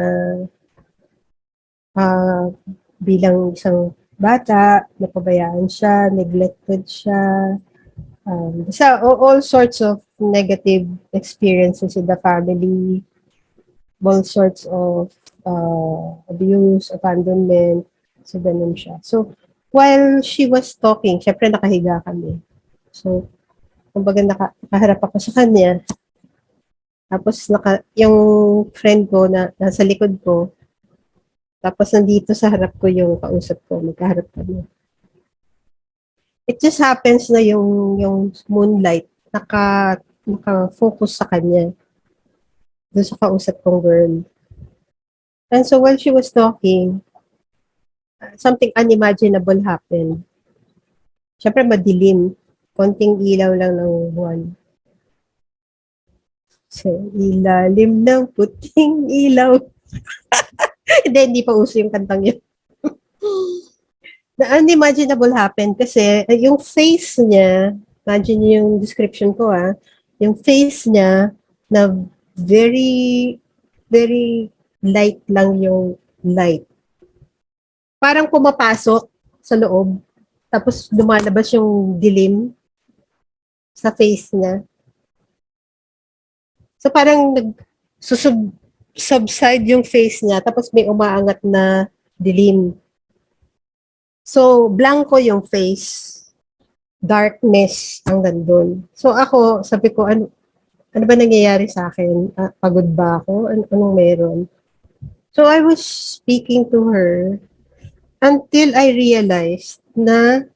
bilang isang bata, napabayaan siya, neglected siya, all sorts of negative experiences in the family, all sorts of abuse, abandonment, so ganun siya. So, while she was talking, syempre nakahiga kami. So, kumbaga nakaharap ako sa kanya. Tapos yung friend ko na nasa likod ko, tapos nandito sa harap ko yung kausap ko, magkaharap kami. It just happens na yung moonlight naka-focus sa kanya. Doon sa kausap kong girl. And so while she was talking, something unimaginable happened. Siyempre madilim. Konting ilaw lang ng buwan. Sa ilalim ng puting ilaw. Hindi pa uso yung kantang yun. The unimaginable happened kasi yung face niya, imagine yung description ko yung face niya na very, very light lang yung light. Parang pumapasok sa loob, tapos lumalabas yung dilim sa face niya. So parang subside yung face niya, tapos may umaangat na dilim. So, blanco yung face. Darkness ang nandun. So ako, sabi ko, ano ba nangyayari sa akin? Pagod ba ako? Anong meron? So I was speaking to her until I realized na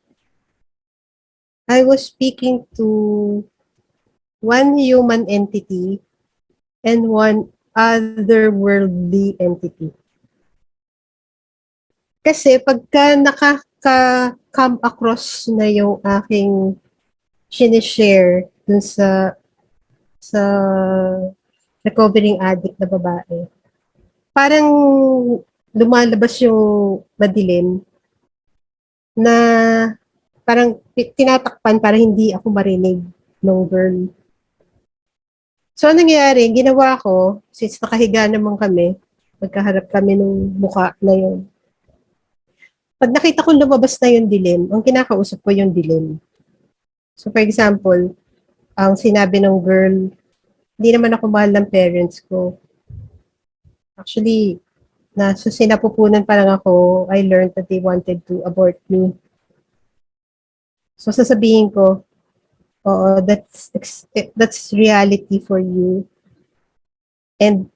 I was speaking to one human entity and one otherworldly entity. Kasi pagka come across na yung aking sinishare dun sa recovering addict na babae, parang lumalabas yung madilim na parang tinatakpan para hindi ako marinig ng girl. So, anong nangyayari? Ginawa ko, since nakahiga naman kami, magkaharap kami nung mukha na yun. Pag nakita ko lumabas na yung dilim, ang kinakausap ko yung dilim. So, for example, ang sinabi ng girl, hindi naman ako mahal ng parents ko. Actually, nasa sinapupunan pa lang ako, I learned that they wanted to abort me. So, sasabihin ko, oo, that's reality for you. And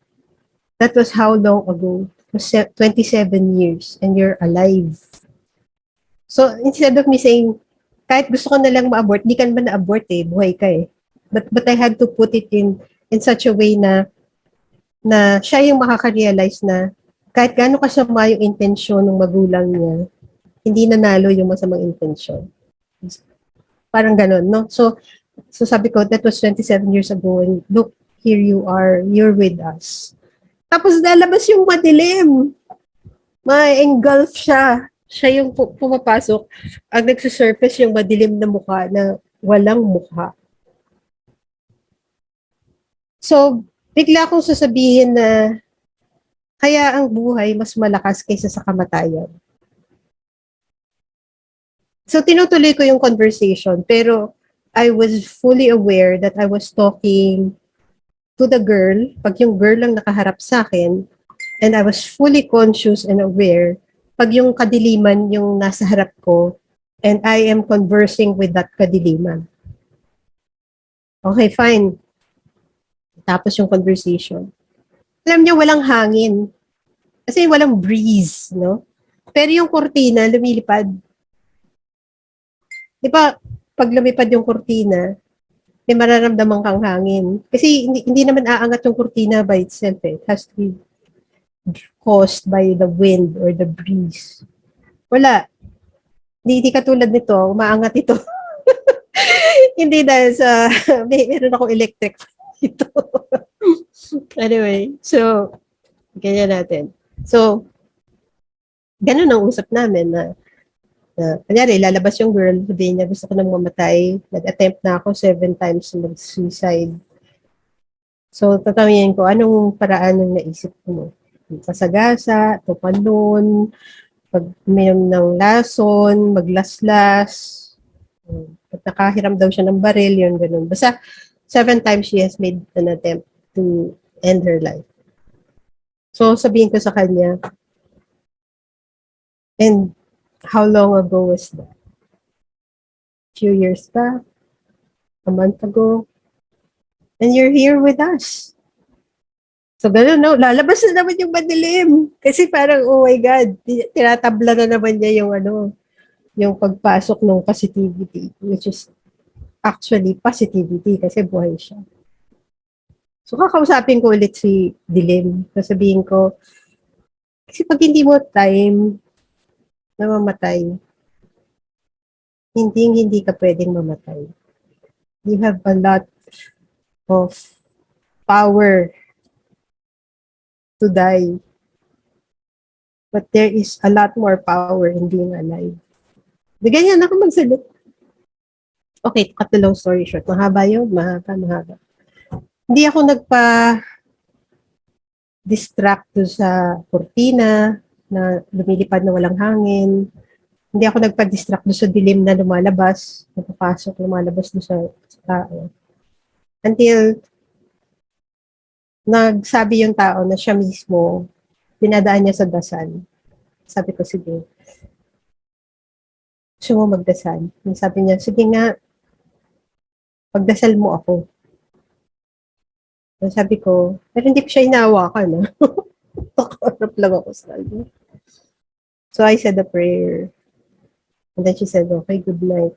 that was how long ago? 27 years and you're alive. So, instead of me saying, kahit gusto ko na lang ma-abort, di ka naman na-abort buhay ka But I had to put it in such a way na siya yung makaka-realize na kahit gaano kasama yung intensyon ng magulang niya, hindi nanalo yung masamang intensyon. Parang ganun, no? So sabi ko, that was 27 years ago and look, here you are, you're with us. Tapos lalabas yung madilim. Ma-engulf siya. Siya yung pumapasok. Ang nagsusurface yung madilim na mukha na walang mukha. So, bigla akong sasabihin na kaya ang buhay mas malakas kaysa sa kamatayan. So, tinutuloy ko yung conversation, pero I was fully aware that I was talking to the girl, pag yung girl lang nakaharap sa akin, and I was fully conscious and aware pag yung kadiliman yung nasa harap ko and I am conversing with that kadiliman. Okay, fine. Tapos yung conversation. Alam niyo, walang hangin. Kasi walang breeze, no? Pero yung kurtina, lumilipad. Di ba, pag lumipad yung kurtina, may mararamdaman kang hangin. Kasi hindi naman aangat yung kurtina by itself. It has to be caused by the wind or the breeze. Wala. Hindi katulad nito, umaangat ito. Hindi dahil sa, meron akong electric ito. Anyway, so, ganyan natin. So, ganun ang usap namin na kanyari, lalabas yung girl, sabihin niya, gusto ko nang mamatay. Nag-attempt na ako 7 times na mag-suicide. So, tatanungin ko, anong paraan ng naisip mo? Pasagasa, tupanon, pag uminom ng lason, maglaslas, pag nakahiram daw siya ng baril, yun, ganun. Basta, 7 times she has made an attempt to end her life. So, sabihin ko sa kanya, and how long ago was that? Few years back? A month ago? And you're here with us. So, gano'n, no? Lalabas na naman yung madilim. Kasi parang, oh my God, tinatabla na naman niya yung yung pagpasok ng positivity, which is actually positivity kasi buhay siya. So, kakausapin ko ulit si Dilim. Sasabihin ko, kasi pag hindi mo time na mamatay, hindi ka pwedeng mamatay. You have a lot of power to die. But there is a lot more power in being alive. Di ganyan ako magsalit. Okay, cut the long story short. Mahaba yun. Mahaba. Hindi ako nagpa-distract do sa kurtina na lumilipad na walang hangin. Hindi ako nagpa-distract do sa dilim na lumalabas, napapasok, lumalabas do sa tao. Until nagsabi yung tao na siya mismo, dinadaan niya sa dasal. Sabi ko, sige. Gusto mo magdasal? Sabi niya, sige nga, pagdasal mo ako. Sabi ko, pero hindi ko siya inawakan. No? Nakaharap lang ako sa kanya. So I said a prayer. And then she said, okay, good night.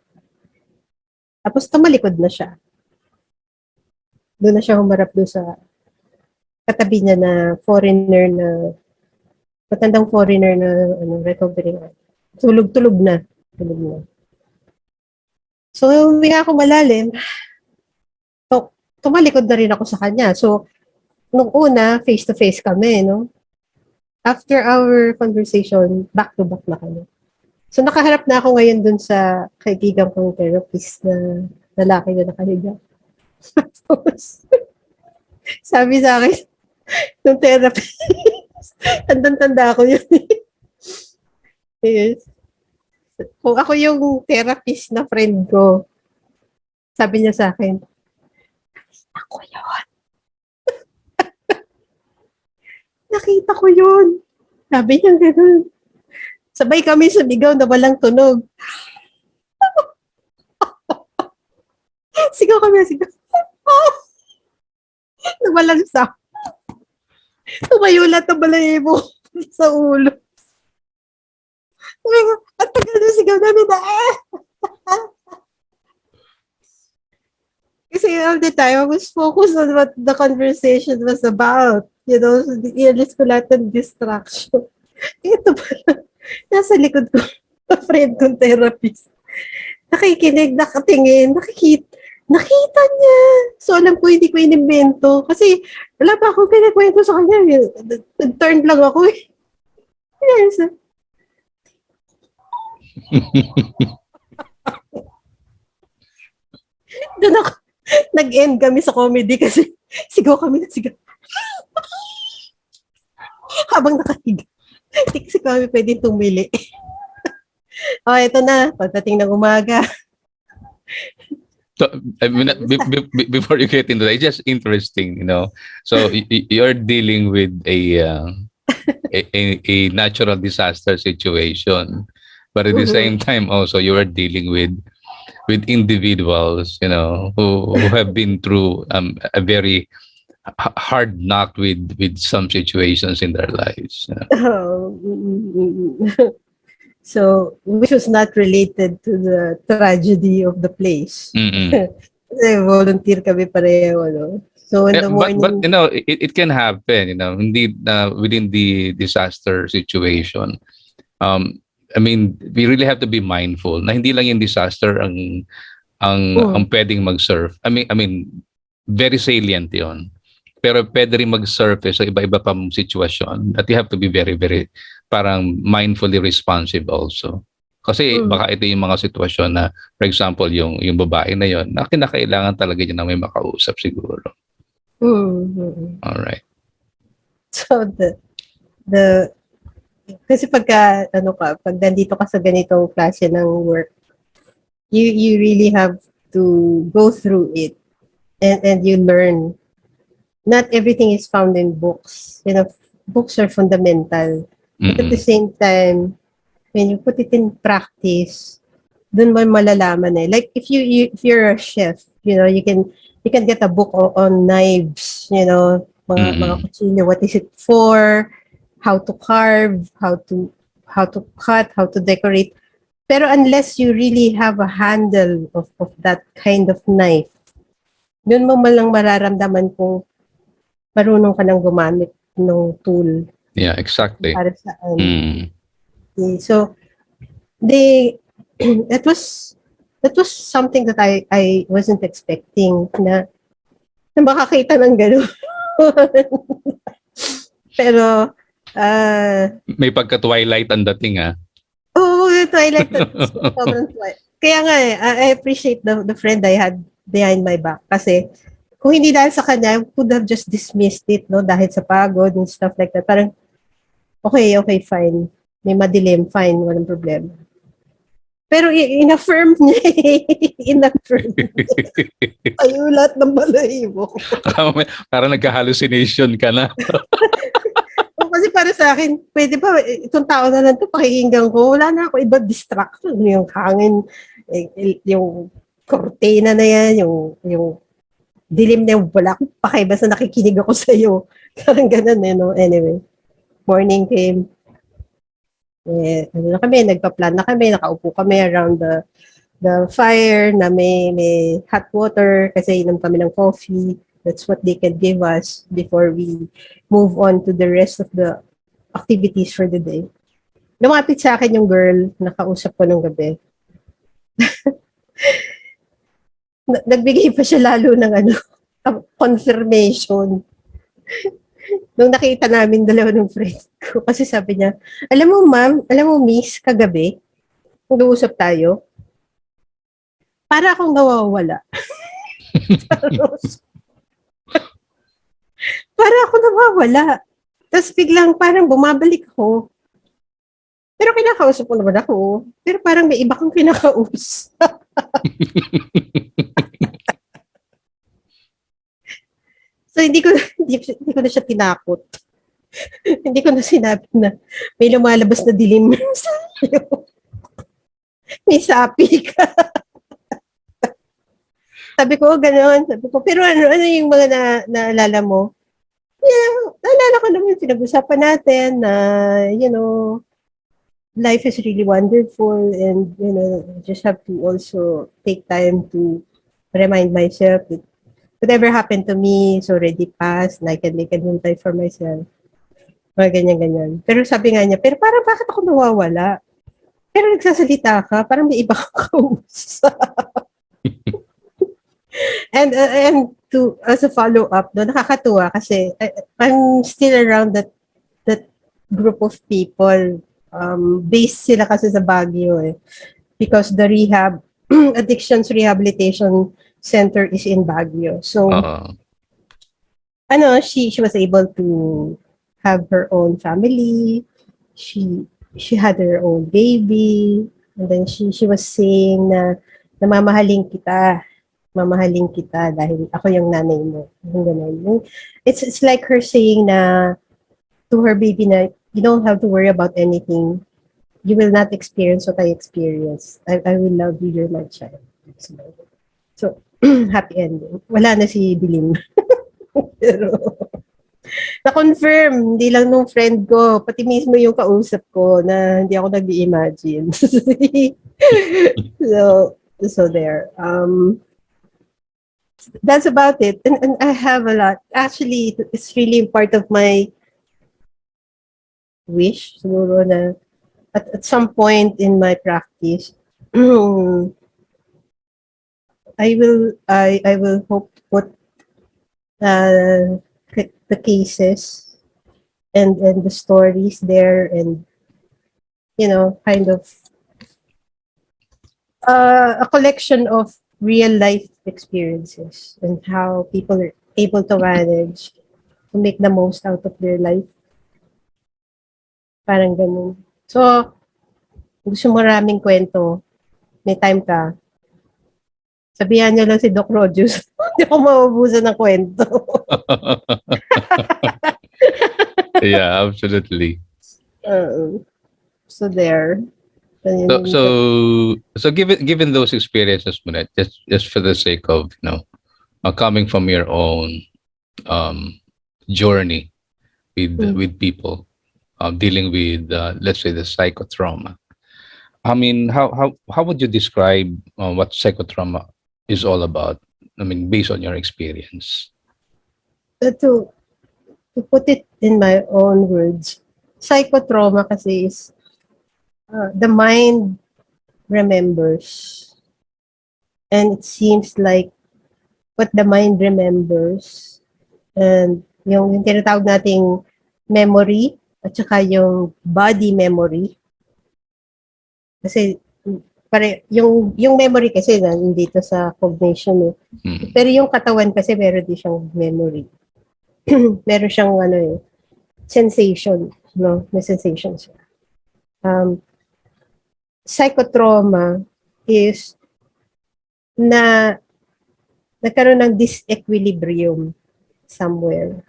Tapos tumalikod na siya. Doon na siya humarap doon sa katabi niya na foreigner na matandang foreigner na recovering. Tulog na. So, huminga ako malalim. So, tumalikod na rin ako sa kanya. So, nung una, face-to-face kami, no? After our conversation, back-to-back na kami. So, nakaharap na ako ngayon dun sa kaibigan kong therapist na lalaki na nakahiga. Tapos, sabi sa akin, yung therapist, tandang-tanda ako yun. Yes. Kung ako yung therapist na friend ko, sabi niya sa akin, ako yun. Nakita ko yun. Sabi niya gano'n. Sabay kami sumigaw na walang tunog. Sigaw kami, sigaw. Na walang sound. Tumayo lahat ng balahibo sa ulo. At tagal na sigaw namin na Kasi all the time, I was focused on what the conversation was about. You know, i-alis ko lahat ng distraction. Ito pala, nasa likod ko, friend kong therapist. Nakikinig, nakatingin, nakita niya. So, alam ko, hindi ko inimbento. Kasi, wala pa akong pinakwento sa kanya. Nag-turn lang ako eh. Yes. Doon ako, nag-end kami sa comedy kasi sigaw kami na sigaw. Habang nakahiga. Hindi kasi kami pwedeng tumili. Ito na. Pagdating ng umaga. So, I mean, before you get into that, it's just interesting, you know. So, you're dealing with a a natural disaster situation, but at the Mhm. same time also you are dealing with individuals, who have been through a very hard knock with some situations in their lives. Oh, so, which was not related to the tragedy of the place. Mm-mm. Kasi volunteer kami pareho, ano. So, in Yeah, the but morning, it can happen, hindi within the disaster situation. Um, I mean, we really have to be mindful na hindi lang yung disaster ang mm, pwedeng mag-surf. I mean, very salient 'yon. Pero pwede rin mag-surface sa iba-iba pang sitwasyon at you have to be very, very parang mindfully responsive also. Kasi mm, baka ito yung mga sitwasyon na, for example, yung babae na yon na kinakailangan talaga niya na may makausap siguro. mm. All right. So, the, kasi pagka, ano ka, pag nandito ka sa ganitong klase ng work, you really have to go through it and you learn. Not everything is found in books. Books are fundamental. But at the Mm-mm. same time, when you put it in practice, dun mo malalaman eh. Like if you're a chef, you can get a book on knives, mga Mm-mm. kutsilyo, what is it for, how to carve, how to cut, how to decorate. Pero unless you really have a handle of that kind of knife, dun mo malang mararamdaman kung marunong ka nang gumamit ng tool Yeah, exactly. para saan. Mm. So, they that was something that I wasn't expecting na makakita ng gano'n. Pero, May pagka-twilight ang dating, ah. oo, Twilight, sobrang Twilight. Kaya nga I appreciate the friend I had behind my back. Kasi, kung hindi dahil sa kanya, I could have just dismissed it, no? Dahil sa pagod and stuff like that. Parang, okay, fine. May madilim, fine, walang problema. Pero in-affirm niya in-affirm tayo lahat ng balahibo ko. Parang nagka-hallucination ka na. Kasi para sa akin, pwede ba, itong tao na lang to pakikinggan ko, wala na ako ibang distraction. Yung hangin, yung kortina na yan, yung dilim na yung wala akong pake, basta nakikinig ako sa iyo. Parang ganun no? Anyway, morning came. Ano na kami, nagpa-plan na kami, nakaupo kami around the fire na may hot water kasi inom kami ng coffee. That's what they can give us before we move on to the rest of the activities for the day. Lumapit sa akin yung girl na kausap ko nung gabi. Nagbigay pa siya lalo ng confirmation. Nung nakita namin dalawa ng friend ko, kasi sabi niya, alam mo ma'am, alam mo miss, kagabi, nag-uusap tayo, para akong nawawala. Para ako nawawala. Tapos biglang parang bumabalik ako. Pero kinakausap ko naman ako. Pero parang may iba kang kinakausap. So hindi ko na siya tinakot. Hindi ko na sinabi na may lumalabas na dilim sa iyo. May sapi ka. Sabi ko, gano'n. Sabi ko, pero ano yung mga naalala mo? Yeah, naalala ko naman pinag-usapan natin na, life is really wonderful and, just have to also take time to remind myself that whatever happened to me is already past and I can make a new life for myself. Mga ganyan-ganyan. Pero sabi nga niya, pero parang bakit ako nawawala? Pero nagsasalita ka, parang may iba kang kausap. And to as a follow up, no, nakakatuwa kasi I'm still around that group of people. Based sila kasi sa Baguio because the addictions rehabilitation center is in Baguio. So she was able to have her own family. She had her own baby, and then she was saying na mamahalin kita dahil ako yung nanay mo. Yung ganun. It's like her saying na to her baby na you don't have to worry about anything. You will not experience what I experienced. I will love you, you're my child. So, happy ending. Wala na si Bilin. Pero, na-confirm, hindi lang nung friend ko, pati mismo yung kausap ko na hindi ako nag-imagine. So there. That's about it. And I have a lot. Actually, it's really part of my wish, siguro na at some point in my practice, I will hope to put the cases and the stories there, and kind of a collection of real life experiences and how people are able to manage to make the most out of their life. Parang ganun. So, gusto mo maraming kwento, may time ka, sabihan niyo lang si Doc Rodius. Hindi ako maubusan ng kwento. Yeah, absolutely. So there. So given those experiences, Monet, just for the sake of coming from your own journey with people dealing with let's say the psychotrauma. I mean, how would you describe what psychotrauma is all about? I mean, based on your experience. To put it in my own words, psychotrauma kasi is the mind remembers, and it seems like what the mind remembers and yung tinatawag nating memory at saka yung body memory. Kasi yung memory kasi nandito sa cognition eh. Pero yung katawan kasi meron din siyang memory. Meron siyang sensation, no? May sensation siya. Psychotrauma is na nagkaroon ng disequilibrium somewhere.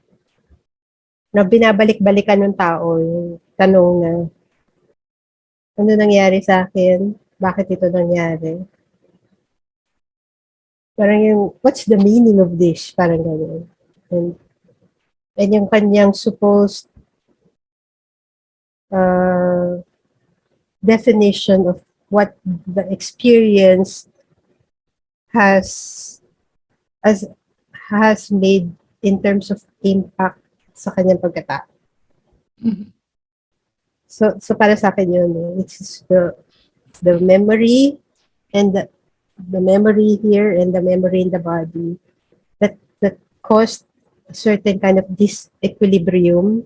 Na binabalik-balikan ng tao yung tanong na ano nangyari sa akin? Bakit ito nangyari? Parang yung, what's the meaning of this? Parang gano'n. And yung kanyang supposed definition of what the experience has made in terms of impact sa kanyang pagkatao. Mm-hmm. So para sa akin yun, it's the memory and the memory here and the memory in the body that caused a certain kind of disequilibrium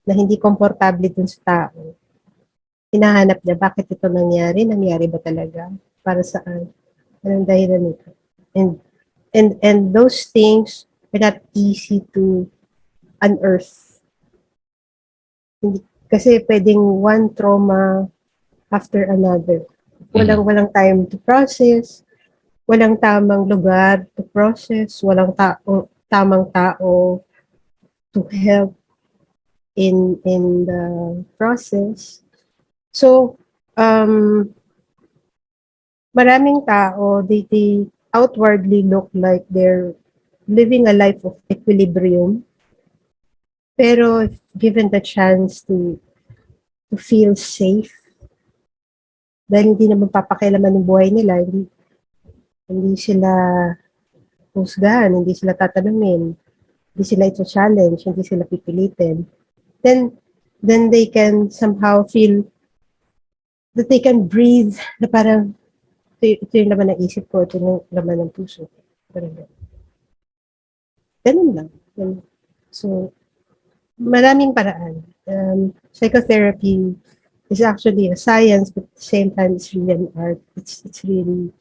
na hindi komportable dun sa tao. Hinahanap niya, bakit ito nangyari? Nangyari ba talaga? Para saan? Anong dahilan nito? And those things are not easy to unearth. Kasi pwedeng one trauma after another. Walang time to process, walang tamang lugar to process, walang tamang tao to help in the process. So, maraming tao, they outwardly look like they're living a life of equilibrium. Pero if given the chance to feel safe, dahil hindi naman papakialaman ng buhay nila, hindi sila husgahan, hindi sila tatanungin, hindi sila ito-challenge, hindi sila pipilitin, then they can somehow feel that they can breathe na parang ito yung laman ng isip ko, ito yung laman ng puso. Ganun lang. So, maraming paraan. Psychotherapy is actually a science, but at the same time, it's really an art. It's really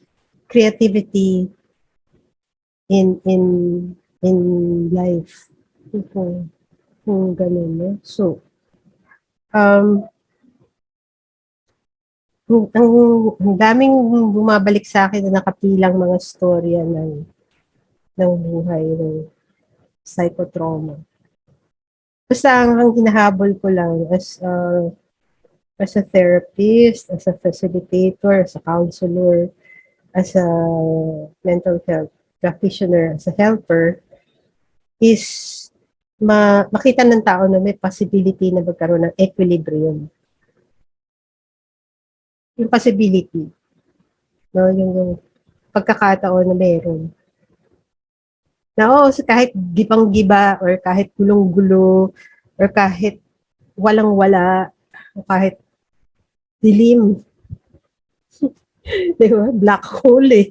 creativity in life. Kung ganun, no? So, ang daming bumabalik sa akin na nakapilang mga storya ng buhay ng psychotrauma. Basta ang hinahabol ko lang as a therapist, as a facilitator, as a counselor, as a mental health practitioner, as a helper, is makita ng tao na may possibility na magkaroon ng equilibrium. Yung possibility, no? Yung pagkakataon na meron. Na oo, kahit gibang-giba or kahit gulong-gulo or kahit walang-wala, o kahit dilim, di ba? Black hole eh.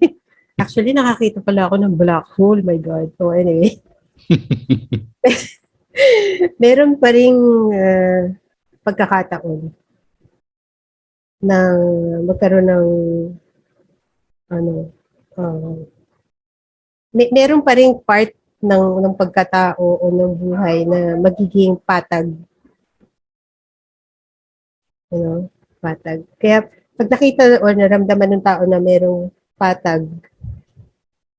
Actually, nakakita pala ako ng black hole, my God. So anyway, meron pa ring pagkakataon na magkaroon ng ano, meron pa ring part ng pagkatao o ng buhay na magiging patag, you know, patag. Kaya pag nakita o naramdaman ng tao na merong patag,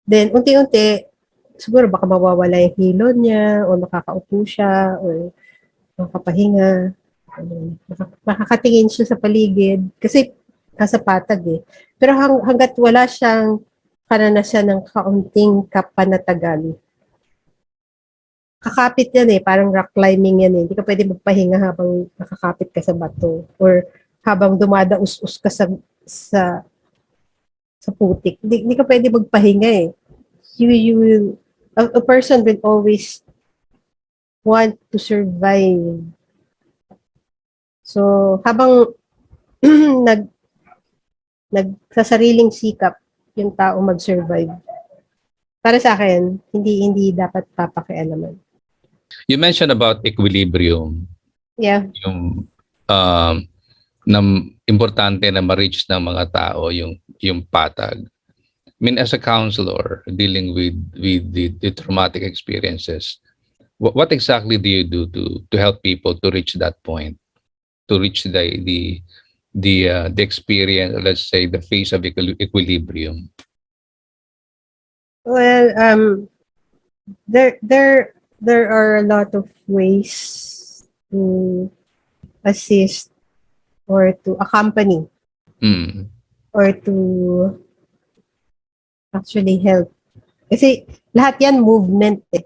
then unti-unti siguro baka mawawala yung hilot niya o makakaupo siya o makapahinga. Makakatingin siya sa paligid kasi nasa patag eh. Pero hanggat wala siyang karanasan ng kaunting kapanatagan, kakapit yan eh, parang rock climbing yan eh. Hindi ka pwede magpahinga habang nakakapit ka sa bato or habang dumadaus-us ka sa, sa putik. Hindi ka pwede magpahinga eh. You will, a person will always want to survive. So, habang nag nagsasariling sikap yung tao mag-survive. Para sa akin, hindi dapat papakialaman. You mentioned about equilibrium. Yeah. Yung na importante na ma-reach ng mga tao yung patag. I mean, as a counselor dealing with the traumatic experiences, what exactly do you do to help people to reach that point, to reach the experience, let's say the phase of equilibrium? Well, there are a lot of ways to assist or to accompany or to actually help. Kasi lahat yan movement eh.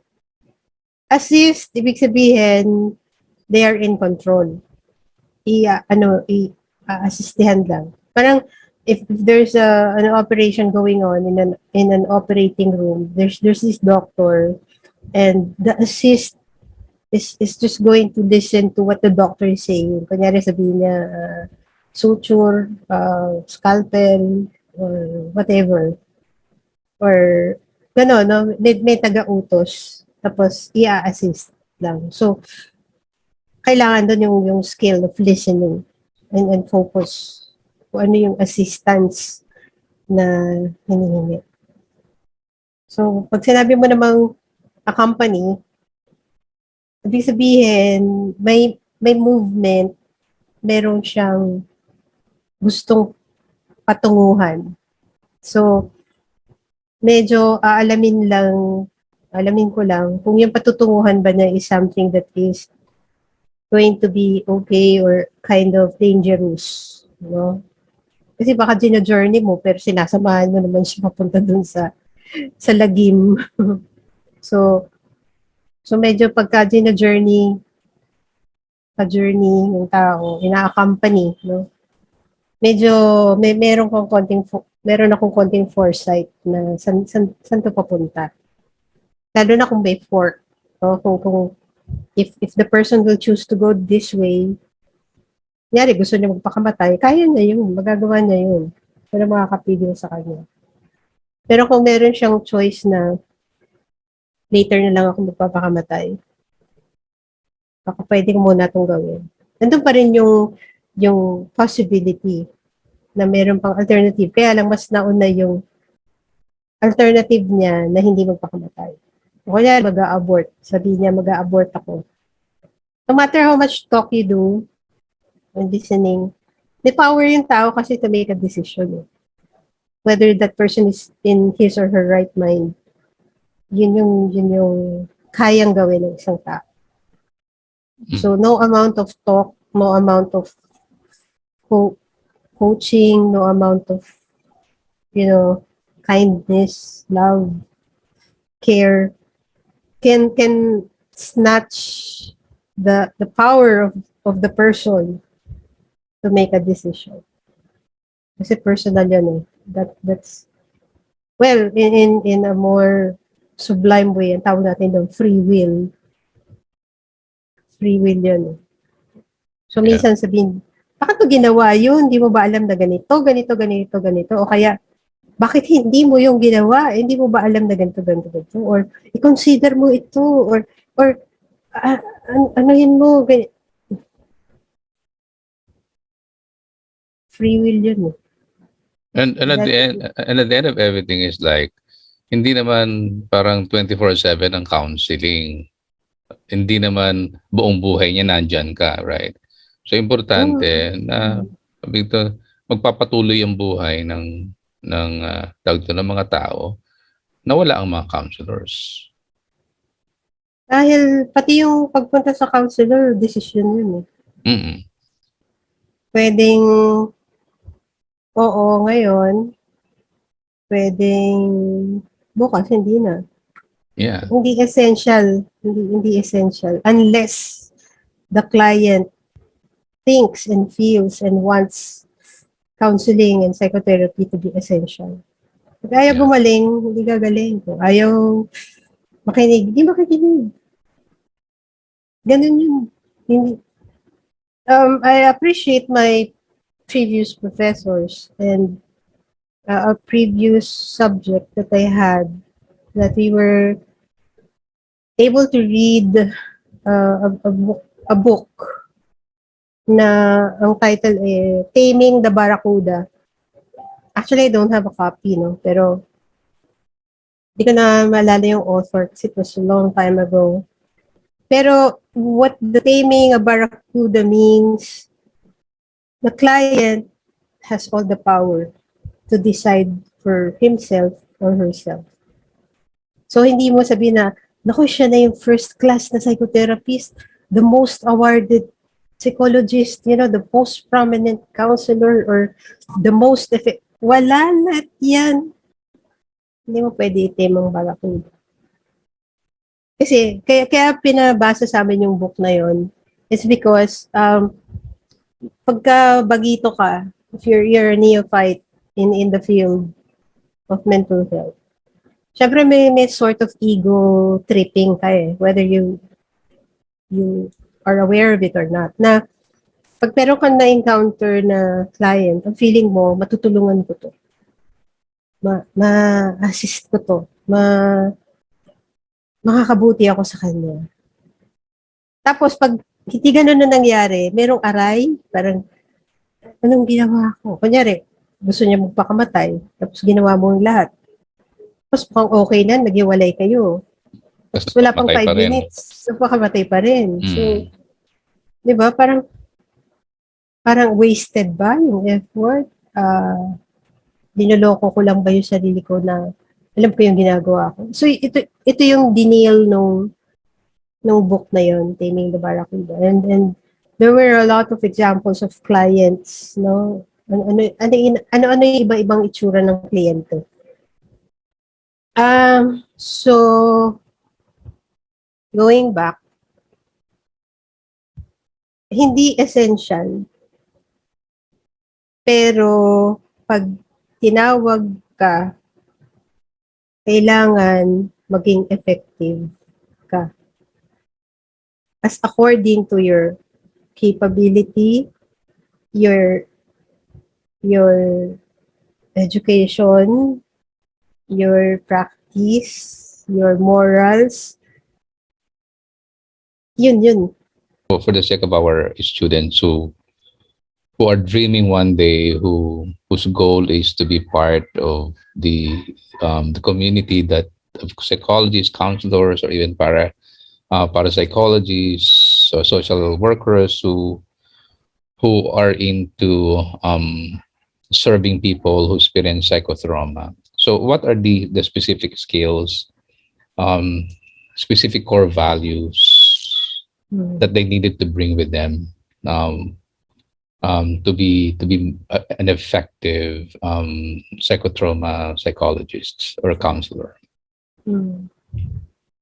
Assist, ibig sabihin, they are in control. Assistihan lang. Parang if there's an operation going on in an operating room, there's this doctor and the assist is just going to listen to what the doctor is saying. Kunyari sabihin niya suture, scalpel, or whatever. Or gano'n, no? May taga-utos. Tapos, i-assist lang. So, kailangan doon yung skill of listening and focus. Kung ano yung assistance na hinihingi. So, pag sinabi mo namang accompany, ibig sabihin, may movement, meron siyang gustong patunguhan. So, medyo alamin ko lang kung yung patutunguhan ba niya is something that is going to be okay or kind of dangerous, you know? Kasi baka gina-journey mo pero sinasamahan mo naman siya papunta dun sa lagim. so medyo pagka gina-journey yung tao, ina-accompany, no? Medyo meron akong konting foresight na san to papunta. Lalo na kung may fork. No? Kung if the person will choose to go this way, kunyari gusto niya magpakamatay, kaya niya yun, magagawa niya yun. Pero makakapigil sa kanya. Pero kung meron siyang choice na later na lang ako magpapakamatay, baka pwede ko muna itong gawin. Nandun pa rin yung possibility na meron pang alternative. Kaya lang mas nauna yung alternative niya na hindi magpakamatay. O kaya mag-a-abort. Sabi niya mag-a-abort ako. No matter how much talk you do and listening, may power yung tao kasi to make a decision. Whether that person is in his or her right mind. Yun yung kayang gawin ng isang tao. So no amount of talk, no amount of co- coaching, no amount of, you know, kindness, love, care can snatch the power of the person to make a decision. Kasi personal yan eh. That's well in a more sublime way, ang tawag natin doon free will. Free will yan eh. So Yeah. minsan sabihin, bakit mo ginawa yun? Hindi mo ba alam na ganito, ganito, ganito, ganito? O kaya, bakit hindi mo yung ginawa? Hindi mo ba alam na ganito, ganito, ganito? Or, i-consider mo ito. Or ano yun mo? Free will yun eh. And at the That, end, and at the end of everything is like, hindi naman parang 24/7 ang counseling. Hindi naman buong buhay niya nandyan ka, right? So importante na mm, sabi ito, magpapatuloy ang buhay ng tawag dito, ng mga tao na wala ang mga counselors. dahil pati yung pagpunta sa counselor, decision yun eh. Mm. Pwedeng, oo, ngayon, pwedeng bukas, hindi na. Yeah. Hindi essential, hindi essential unless the client thinks and feels and wants counseling and psychotherapy to be essential. Pag ayaw Yeah. gumaling, hindi gagaling. Kung ayaw makinig, hindi makikinig. Ganun yun. Hindi, I appreciate my previous professors and a previous subject that I had that we were able to read a book na ang title eh Taming the Barracuda. Actually, I don't have a copy, no? Pero hindi ko na maalala yung author kasi it was a long time ago. Pero what the Taming a Barracuda means, the client has all the power to decide for himself or herself. So hindi mo sabihin na, naku, siya na yung first class na psychotherapist, the most awarded psychologist, you know, the most prominent counselor or the most wala lahat yan. Hindi mo pwede itemang barakuda. Kasi, kaya pinabasa sa amin yung book na yon is because pagka bagito ka, if you're a neophyte in the field of mental health, syempre may sort of ego tripping ka eh, whether you are aware of it or not. Na pag meron kang na-encounter na client, ang feeling mo, matutulungan ko to. Ma-assist ko to. Makakabuti ako sa kanya. Tapos pag hindi ganun na nangyari, merong aray, parang, anong ginawa ko? Kunyari, gusto niya magpakamatay, tapos ginawa mo ang lahat. Tapos mukhang okay na, naghiwalay kayo. Tapos Tapos wala pang napamatay 5 pa rin. minutes, napakamatay pa rin. So, Mm. di ba, parang wasted ba yung effort? Dinuloko ko lang ba yung sarili ko na alam ko yung ginagawa ko. So, ito yung denial nung book na yon, Taming the Barracuda. And there were a lot of examples of clients, no? Ano yung iba-ibang itsura ng kliyente. So, going back, hindi essential, pero pag tinawag ka, kailangan maging effective ka. As according to your capability, your education, your practice, your morals, yun. For the sake of our students who are dreaming one day, whose goal is to be part of the community that of psychologists, counselors, or even parapsychologists or social workers who are into serving people who experience psychotrauma. So, what are the specific skills, um, specific core values that they needed to bring with them, um, to be an effective psychotrauma psychologist or a counselor? Mm.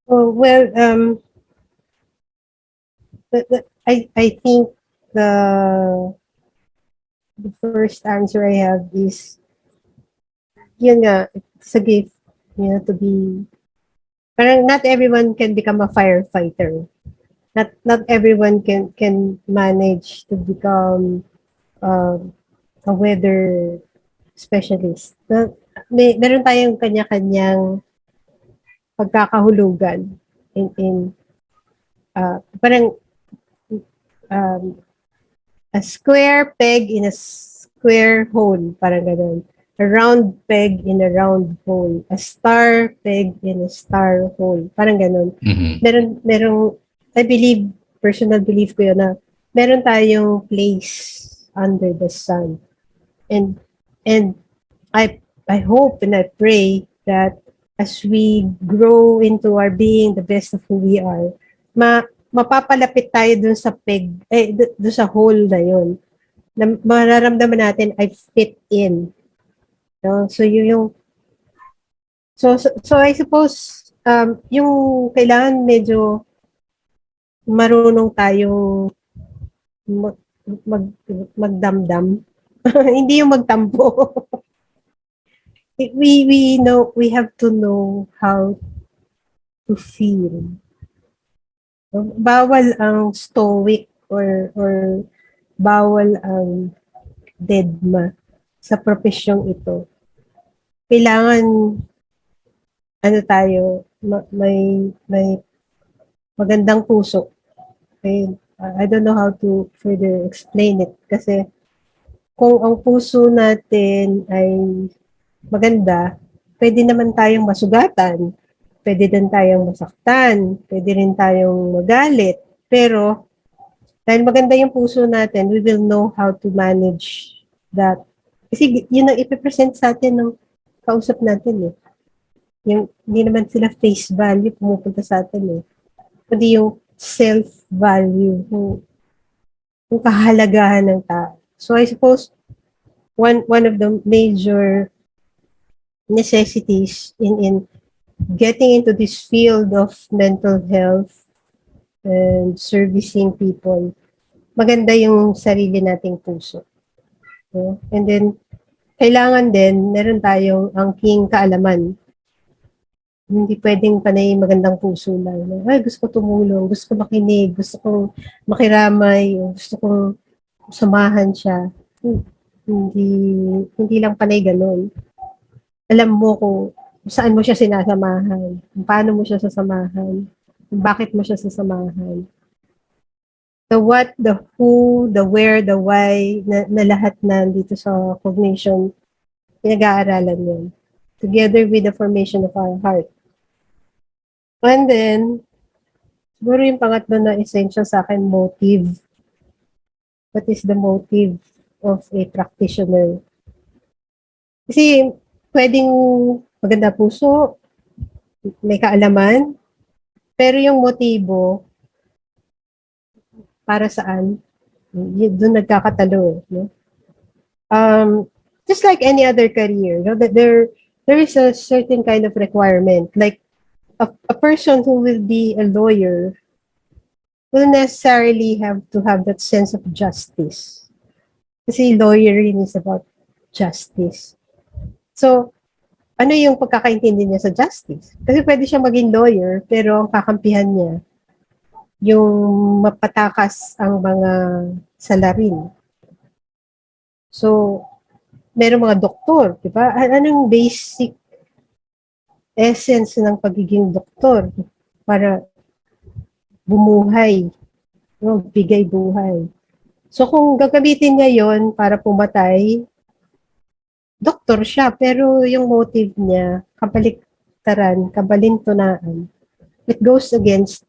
Oh, well, I think the the first answer I have is, yun nga, it's a gift, to be, parang not everyone can become a firefighter. Not everyone can manage to become a weather specialist. Meron tayong kanya-kanyang pagkakahulugan in parang um, a square peg in a square hole, parang ganun. A round peg in a round hole. A star peg in a star hole. Parang ganun. Mm-hmm. Merong, I believe, personal belief ko yun na meron tayong place under the sun. And I hope and I pray that as we grow into our being the best of who we are, mapapalapit tayo dun sa peg, dun sa hole na yun. Na mararamdaman natin, I fit in. No? So, yun yung, so I suppose, yung kailangan medyo marunong tayong mag, mag, magdamdam. Hindi yung magtampo. We have to know how to feel. Bawal ang stoic or bawal ang deadma sa profesyong ito. Kailangan ano tayo, may magandang puso. Okay? I don't know how to further explain it kasi kung ang puso natin ay maganda, pwede naman tayong masugatan, pwede din tayong masaktan, pwede rin tayong magalit, pero dahil maganda yung puso natin, we will know how to manage that. Kasi yun ang ipipresent sa atin ng kausap natin eh. Yung, hindi naman sila face value pumupunta sa atin eh. Kundi yung self-value, yung kahalagahan ng tao. So I suppose one of the major necessities in getting into this field of mental health and servicing people, maganda yung sarili nating puso. No? And then, kailangan din, meron tayong angking kaalaman. Hindi pwedeng panay magandang puso lang. No? Ay, gusto ko tumulong, gusto ko makinig, gusto kong makiramay, gusto kong samahan siya. Hindi, hindi lang panay ganun. Alam mo kung saan mo siya sinasamahan, kung paano mo siya sasamahan, kung bakit mo siya sasamahan. The what, the who, the where, the why, na lahat na dito sa cognition, pinag-aaralan yun. Together with the formation of our heart. And then, siguro yung pangatlo na essential sa akin, motive. What is the motive of a practitioner? Kasi pwedeng maganda puso, may kaalaman, pero yung motibo, para saan? Doon nagkakatalo. No? Just like any other career, no? There is a certain kind of requirement. Like a person who will be a lawyer will necessarily have to have that sense of justice. Kasi lawyering is about justice. So, ano yung pagkakaintindi niya sa justice? Kasi pwede siya maging lawyer, pero ang kakampihan niya, yung mapatakas ang mga salarin. So, meron mga doktor, di ba? Anong basic essence ng pagiging doktor para bumuhay, no? Bigay buhay. So, kung gagamitin niya yon para pumatay, doktor siya, pero yung motive niya, kabaliktaran, kabalintunaan, it goes against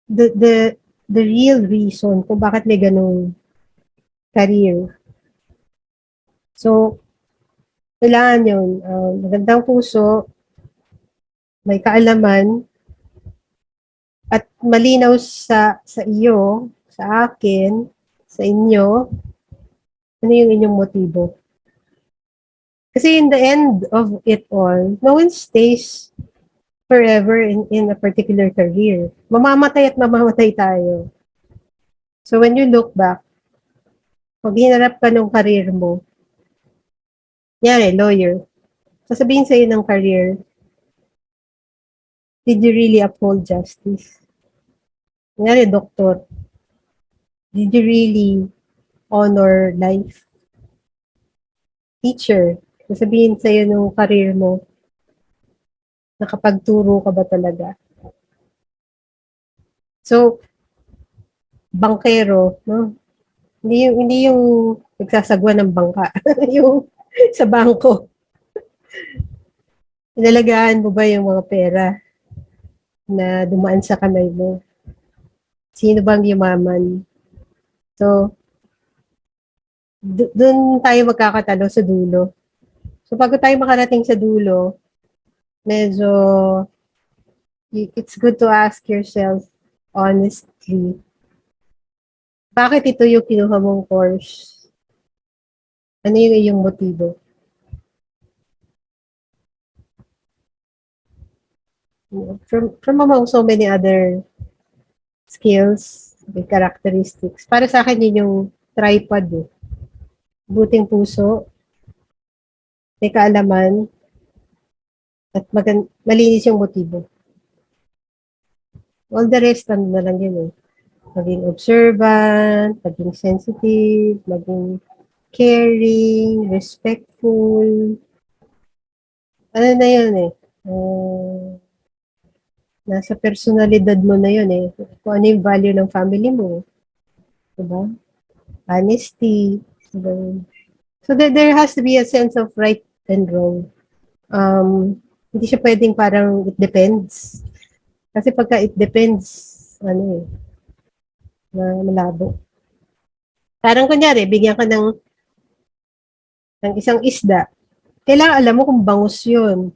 the real reason kung bakit may ganung career. So, kailangan yun. Magandang puso, may kaalaman, at malinaw sa iyo, sa akin, sa inyo, ano yung inyong motibo. Kasi in the end of it all, no one stays forever in a particular career. Mamamatay at mamamatay tayo. So when you look back, pag hinarap ka ng career mo, yari, lawyer, sasabihin sa'yo ng career, did you really uphold justice? Yari, doktor, did you really honor life? Teacher, sasabihin sa'yo ng career mo, nakapagturo ka ba talaga? So, bankero, no? Hindi yung nagsasagwa ng bangka. yung sa bangko. Inalagaan mo ba yung mga pera na dumaan sa kamay mo? Sino bang yumaman? So, doon tayo magkakatalo sa dulo. So, bago tayo makarating sa dulo, medyo it's good to ask yourself honestly, bakit ito yung kinuha mong course? Ano yung iyong motibo? From among so many other skills, characteristics, para sa akin yun yung tripod eh. Buting puso, may kaalaman, at malinis yung motibo. All the rest, ano na lang yun eh. Maging observant, maging sensitive, maging caring, respectful. Ano na yun eh. Nasa personalidad mo na yun eh. Kung ano yung value ng family mo. Diba? Honesty. Diba? So there has to be a sense of right and wrong. Hindi siya pwedeng parang it depends. Kasi pagka it depends, ano eh, malabo. Parang kunyari, bigyan ka ng isang isda. Kailangan alam mo kung bangus yun.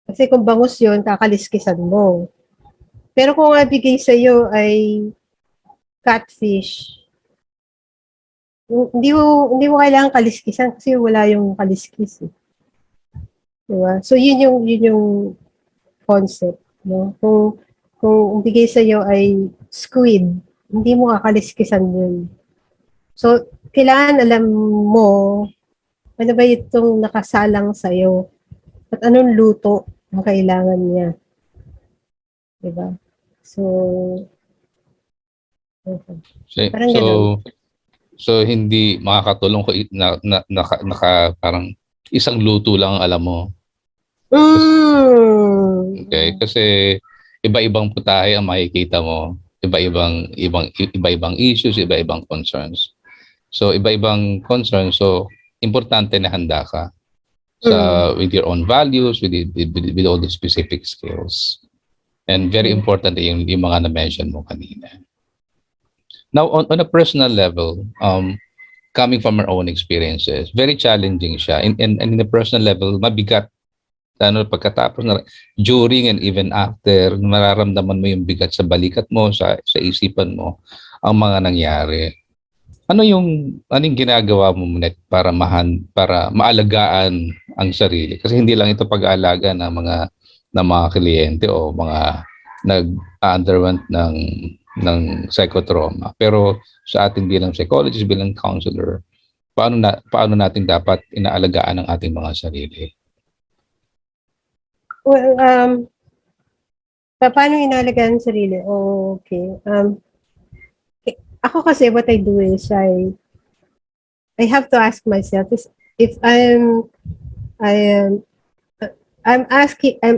Kasi kung bangus yun, kakaliskisan mo. Pero kung ang bigay sa'yo ay catfish, hindi mo kailangan kaliskisan kasi wala yung kaliskis. Eh. Diba? So, yun yung concept. No? Kung bigay sa'yo ay squid, hindi mo kakaliskisan yun. So, kailangan alam mo ano ba itong nakasalang sa'yo at anong luto ang kailangan niya. Diba? So, okay. So, Parang so, ganun. so hindi makakatulong ko parang isang luto lang ang alam mo. Okay, kasi iba-ibang putahe ang makikita mo, iba-ibang issues, iba-ibang concerns. So iba-ibang concerns, so importante na handa ka sa with your own values, with all the specific skills. And very important yung mga na-mention mo kanina. Now on a personal level, coming from our own experiences, very challenging siya. And in the personal level, mabigat. Lalo pagkatapos na during and even after, mararamdaman mo yung bigat sa balikat mo, sa isipan mo, ang mga nangyari. Anong ginagawa mo Monet para maalagaan ang sarili? Kasi hindi lang ito pag-aalaga ng mga kliyente o mga nag-underwent ng psychotrauma. Pero sa ating bilang psychologist, bilang counselor, paano natin dapat inaalagaan ang ating mga sarili? Well, paano inalagaan ang sarili? Okay. Ako kasi what I do is I have to ask myself is if I'm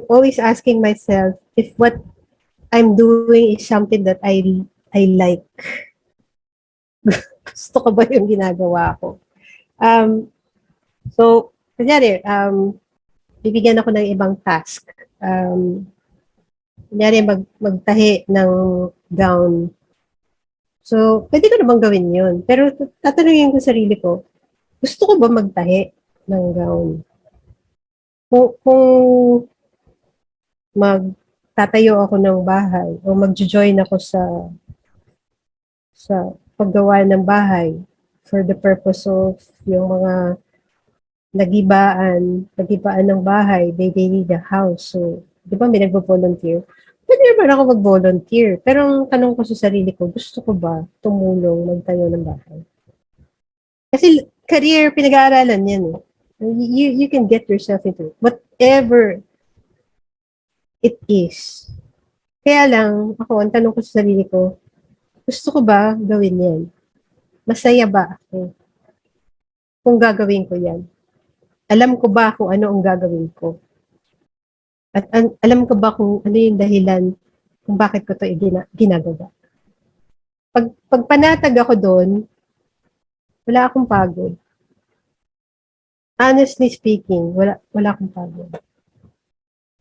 always asking myself if what I'm doing is something that I like. Gusto ko ba yung ginagawa ko? So, kunyari, bibigyan ako ng ibang task. Kunyari, magtahi ng gown. So, pwede ko namang gawin yun. Pero tatanungin ko sarili ko, gusto ko ba magtahi ng gown? Kung tatayo ako ng bahay o magjo-join ako sa paggawa ng bahay for the purpose of yung mga nagibaan ng bahay, they need a house. So, di ba may nagvo-volunteer? Pwede naman ako mag-volunteer. Pero ang tanong ko sa sarili ko, gusto ko ba tumulong magtayo ng bahay? Kasi career, pinag-aaralan yan eh. You can get yourself into whatever it is. Kaya lang, ako, ang tanong ko sa sarili ko, gusto ko ba gawin yan? Masaya ba ako kung gagawin ko yan? Alam ko ba kung ano ang gagawin ko? At alam ko ba kung ano yung dahilan kung bakit ko ito ginagawa? Pag panatag ako doon, wala akong pagod. Honestly speaking, wala akong pagod.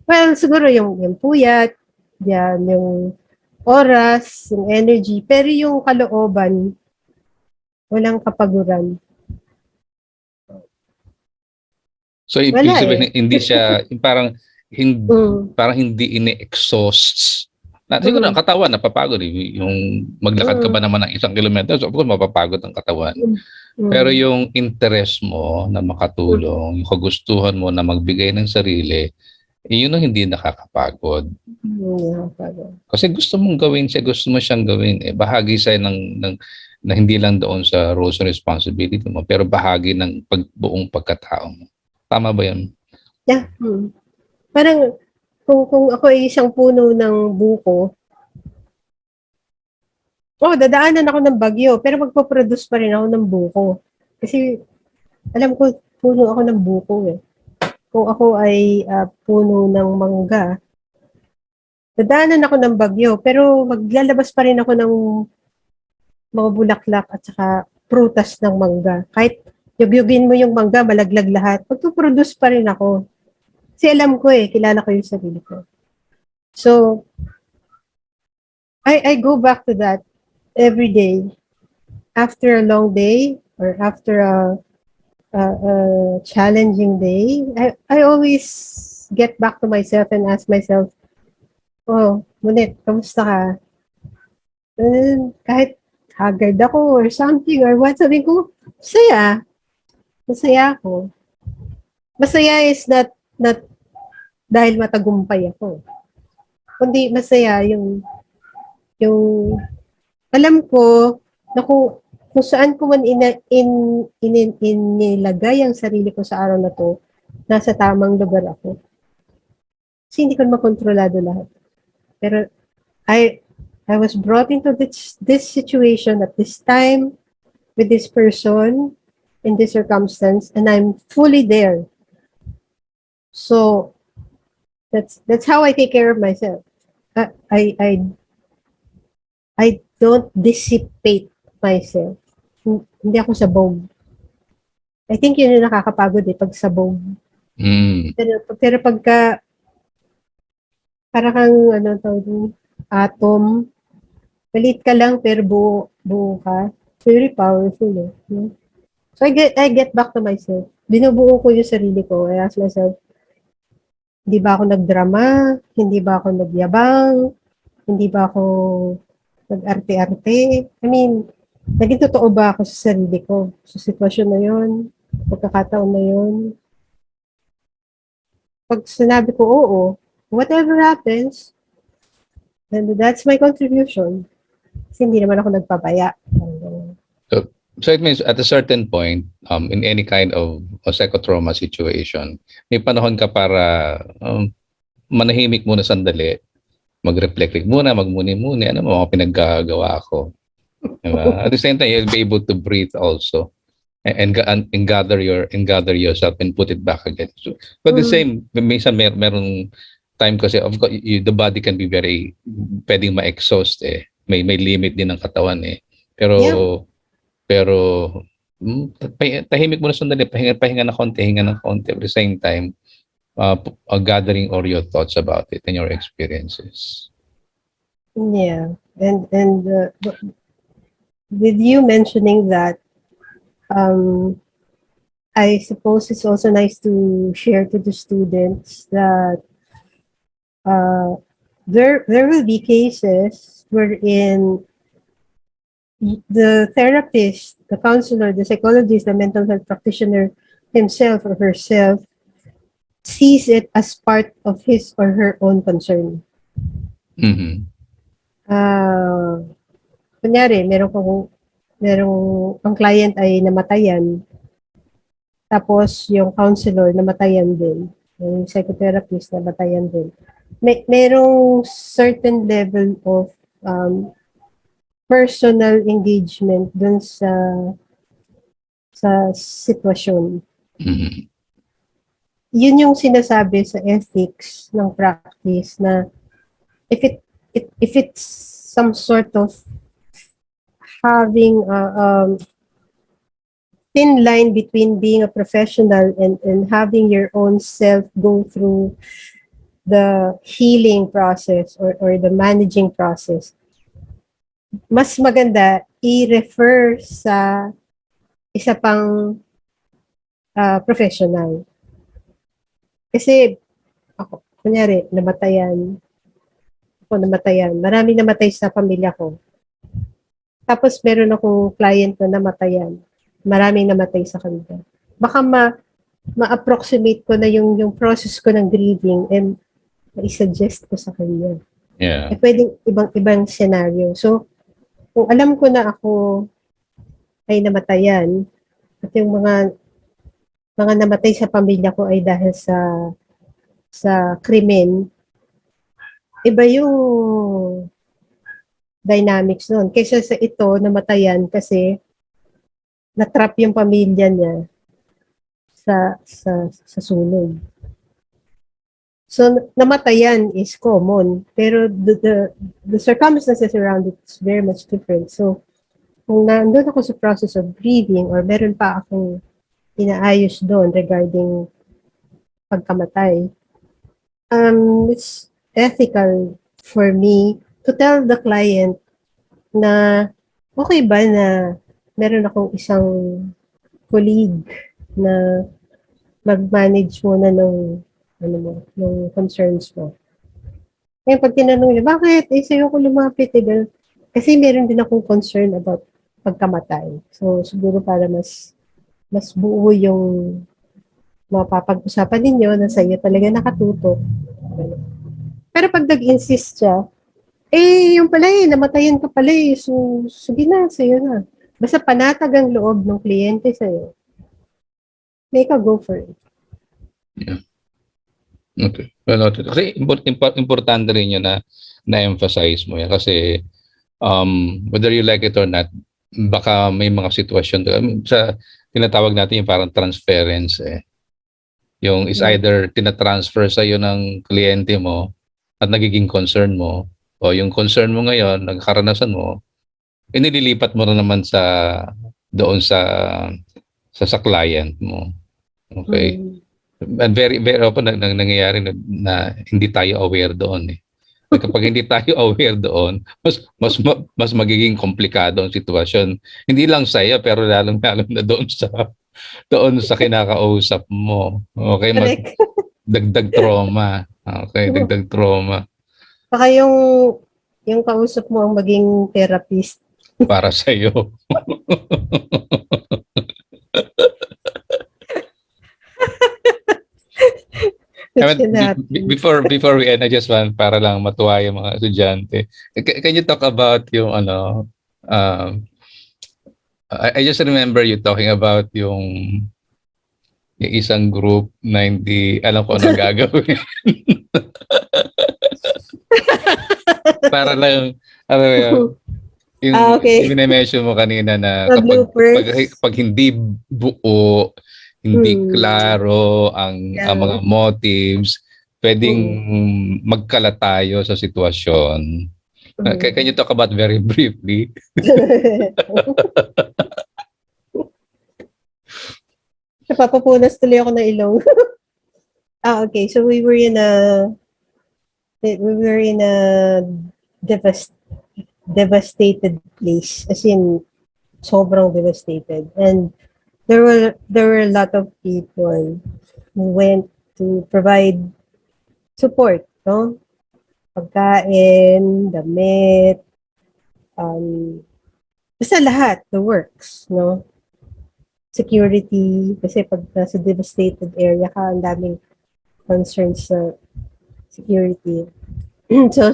Well, siguro yung puyat, yung oras, yung energy, pero yung kalooban, walang kapaguran. So, ibig Wala sabihin, eh. hindi siya, parang hindi ini-exhausts. Siguro ang katawan, napapagod. Yung maglakad ka ba naman ng 1 kilometro, so of course, mapapagod ang katawan. Pero yung interest mo na makatulong, yung kagustuhan mo na magbigay ng sarili, yun ang hindi nakakapagod. Kasi gusto mong gawin siya, gusto mo siyang gawin. Bahagi siya na hindi lang doon sa roles and responsibility mo, pero bahagi ng buong pagkatao mo. Tama ba yan? Yeah. Parang, kung ako ay isang puno ng buko, dadaanan ako ng bagyo, pero magpo-produce pa rin ako ng buko. Kasi, alam ko, puno ako ng buko eh. Kung ako ay puno ng mangga, dadaanan ako ng bagyo, pero maglalabas pa rin ako ng mga bulaklak at saka prutas ng mangga. Kahit yugyugin mo yung mangga, malaglag lahat, magpo-produce pa rin ako. Kasi alam ko kilala ko yung sarili ko. So, I go back to that every day. After a long day or after a challenging day, I always get back to myself and ask myself, oh, Monet, kamusta ka? And kahit haggard ako or something or what, sabi ko, masaya. Masaya ako. Masaya is not dahil matagumpay ako. Kundi masaya yung alam ko na kung saan ko man inilagay ang sarili ko sa araw na to, nasa tamang lugar ako. Kasi hindi ko makontrolado lahat. Pero I was brought into this situation at this time with this person in this circumstance, and I'm fully there. So that's how I take care of myself. I don't dissipate myself. Hindi ako sabog. I think yun yung nakakapagod pag sabog. Pero pagka para kang atom, maliit ka lang pero buo ka, very powerful. So I get back to myself. Binubuo ko yung sarili ko. I ask myself, hindi ba ako nagdrama? Hindi ba ako nagyabang? Hindi ba ako nag-arte-arte? I mean, naging totoo ba ako sa sarili ko? Sa sitwasyon na yun? Pagkakataon na yun? Pag sinabi ko oo, whatever happens, and that's my contribution. Kasi hindi naman ako nagpabaya. So it means at a certain point, in any kind of psychotrauma situation, may panahon ka para manahimik muna sandali, mag-reflect muna, magmuni-muni, ano mga pinaggagawa ko. Diba? At the same time, you'll be able to breathe also and gather yourself and put it back again. So, but the same, minsan merong time kasi, of course, the body can be pwedeng ma-exhaust May limit din ng katawan Pero tahimik muna sandali, pahinga ng konti, at the same time, gathering all your thoughts about it and your experiences. Yeah. And with you mentioning that, I suppose it's also nice to share to the students that there will be cases wherein the therapist, the counselor, the psychologist, the mental health practitioner himself or herself sees it as part of his or her own concern. Mhm. Ah, kunyari, ang client ay namatayan, tapos yung counselor namatayan din, yung psychotherapist namatayan din. Merong certain level of personal engagement dun sa sitwasyon. Mhm. Yun yung sinasabi sa ethics ng practice na if it's some sort of having a thin line between being a professional and having your own self go through the healing process or the managing process, mas maganda i-refer sa isa pang professional. Kasi ako, kunyari, namatayan. Maraming namatay sa pamilya ko. Tapos meron akong client na namatayan. Maraming namatay sa kanila. Baka ma-approximate ko na yung process ko ng grieving and i-suggest ko sa kanya. Yeah. Pwedeng ibang scenario. So, kung alam ko na ako ay namatayan at yung mga namatay sa pamilya ko ay dahil sa krimen, iba yung dynamics noon. Kaysa sa ito, namatayan kasi na-trap yung pamilya niya sa sunog. So, namatayan is common, pero the circumstances around it is very much different. So, kung nandun ako sa process of grieving or meron pa akong inaayos doon regarding pagkamatay, it's ethical for me to tell the client na okay ba na meron akong isang colleague na mag-manage muna ng concerns mo. Ngayon, pag tinanong niya, bakit? Sa'yo ko lumapit. Kasi meron din akong concern about pagkamatay. So, siguro para mas buo yung mapapag-usapan ninyo na sa'yo talaga nakatutok. Pero pag nag-insist siya, yung pala namatayan ka pala So, sige na, sa'yo na. Basta panatag ang loob ng kliyente sa'yo. Make a go for it. Yeah. Okay. Well, kasi importante rin yun na-emphasize mo yan kasi whether you like it or not, baka may mga sitwasyon sa tinatawag natin yung parang transference Yung is either tinatransfer sa iyo ng kliyente mo at nagiging concern mo o yung concern mo ngayon, nagkaranasan mo, inililipat mo na naman doon sa client mo. Okay? And very very often nangyayari na hindi tayo aware doon Kapag hindi tayo aware doon, mas magiging komplikado ang sitwasyon. Hindi lang sa iyo pero lalong-lalo na doon sa kinakausap mo. Okay, dagdag trauma. Okay, dagdag trauma. Baka yung kausap mo ang maging therapist. Para sa iyo. I mean, before we end, I just want para lang matuwa yung mga estudyante. Can you talk about yung I just remember you talking about yung isang group na hindi alam ko anong gagawin. Para lang, okay. yung mention mo kanina na pag hindi buo, hindi klaro ang mga motives, pwedeng magkala tayo sa sitwasyon. Can you talk about very briefly? Napapapunas tuloy ako ng ilong. Okay. So we were in a devastated place. As in, sobrang devastated. And there were a lot of people who went to provide support, no? pagkain, damit, basta lahat, the works, no? Security, kasi pag nasa devastated area ka, ang daming concerns sa security. So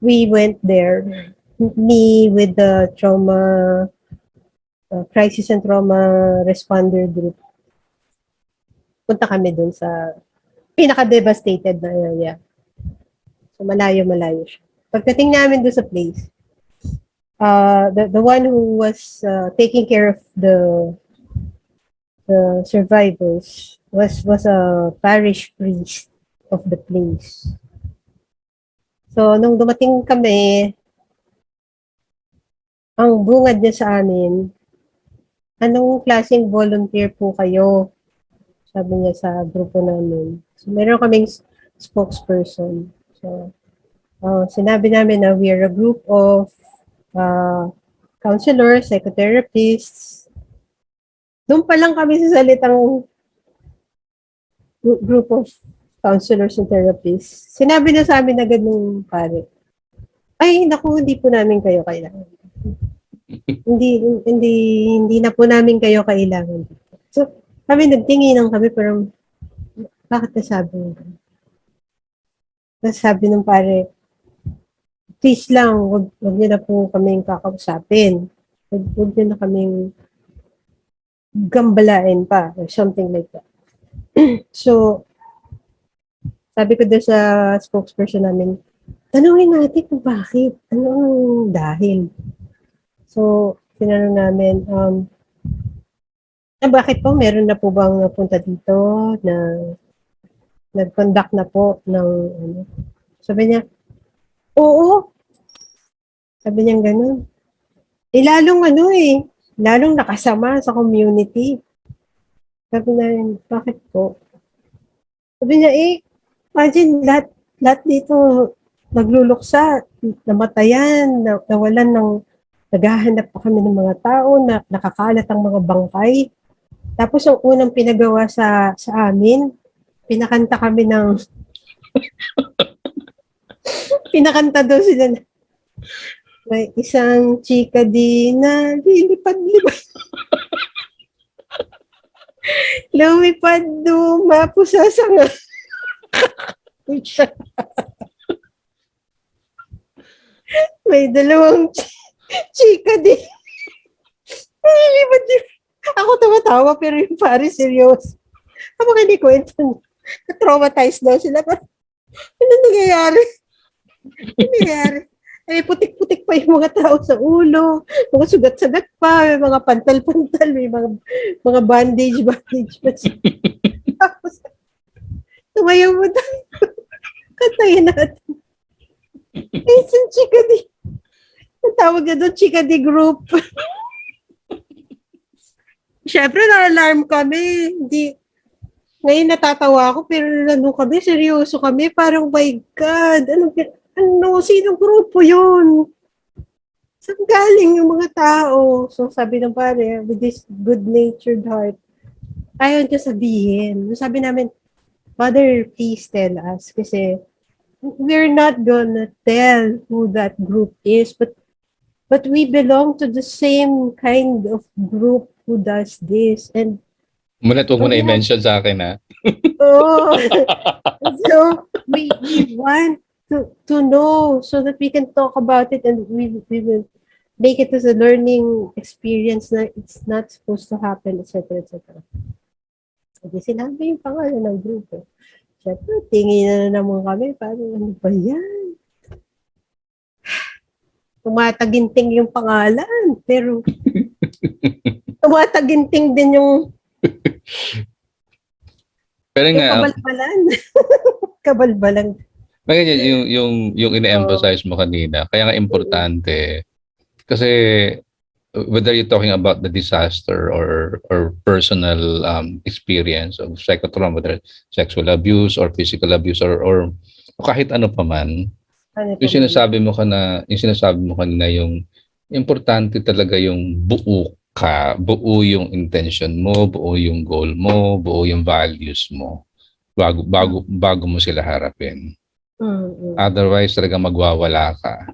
we went there, me with the trauma, crisis and trauma responder group. Punta kami dun sa pinaka-devastated na area. So malayo-malayo siya. Pagdating namin dun sa place, the one who was taking care of the survivors was a parish priest of the place. So nung dumating kami, ang bungad niya sa amin, anong klaseng volunteer po kayo? Sabi niya sa grupo namin. So meron kaming spokesperson. So sinabi namin na we are a group of counselors, psychotherapists. Doon pa lang kami sa salitang group of counselors and therapists. Sinabi na sa amin agad ng pare, ay, naku, hindi po namin kayo kailangan. hindi na po namin kayo kailangan. So, kami nagtinginan kami, pero bakit nasabi mo? Nasabi ng pare, please lang, wag niyo na po kaming kakausapin. Wag niyo na kaming gambalain pa, or something like that. So, sabi ko doon sa spokesperson namin, tanungin natin kung bakit. Anong dahil? So, tinanong namin, bakit po? Meron na po bang napunta dito na nag-conduct na po ng ano? Sabi niya, oo. Sabi niya gano'n. Lalong nakasama sa community. Sabi niya, bakit po? Sabi niya, imagine lahat dito nagluluksa, namatayan, nawalan ng, naghahanap pa kami ng mga tao, na nakakalat ang mga bangkay. Tapos ang unang pinagawa sa amin, pinakanta kami ng pinakanta daw sila na may isang chika din na lilipad-lipad. Lumipad dumapo sa sanga. May dalawang chika din. Lilipad din. Ako tumatawa pero yung pare seryoso. Kapag hindi kwento, na-traumatize daw sila. Ano nangyayari? Ano nangyayari? Putik-putik pa yung mga tao sa ulo, mga sugat-sugat pa, may mga pantal-pantal, may mga bandage. Tapos, tumayo mo tayo. Kantayin natin. Isang chika di. Ang tawag na doon, chika di group. Siyempre, na-alarm kami. Ngayon natatawa ako, pero kami, seryoso kami. Parang, my God, sinong grupo yun? Saan galing yung mga tao? So, sabi ng pare, with this good-natured heart, ayaw niya sabihin. Sabi namin, Father, please tell us. Kasi, we're not gonna tell who that group is, but we belong to the same kind of group who does this. And Huwag mo na i-mention sa akin, ha? oh, so we want to know so that we can talk about it, and we will make it as a learning experience na it's not supposed to happen, etc. Hindi sinabi yung pangalan ng grupo. Siyempre, tingin na naman kami, parang ano ba yan? Tumataginting yung pangalan, pero tumataginting din yung pero nga, kabalbalan. Kabalbalan. Yung ine-emphasize mo kanina, kaya nga importante, kasi whether you're talking about the disaster or personal experience of psychotrauma, whether sexual abuse or physical abuse or kahit ano pa man, yung sinasabi mo kanina yung importante talaga yung buo yung intention mo, buo yung goal mo, buo yung values mo bago mo sila harapin. Mm. Otherwise, talaga magwawala ka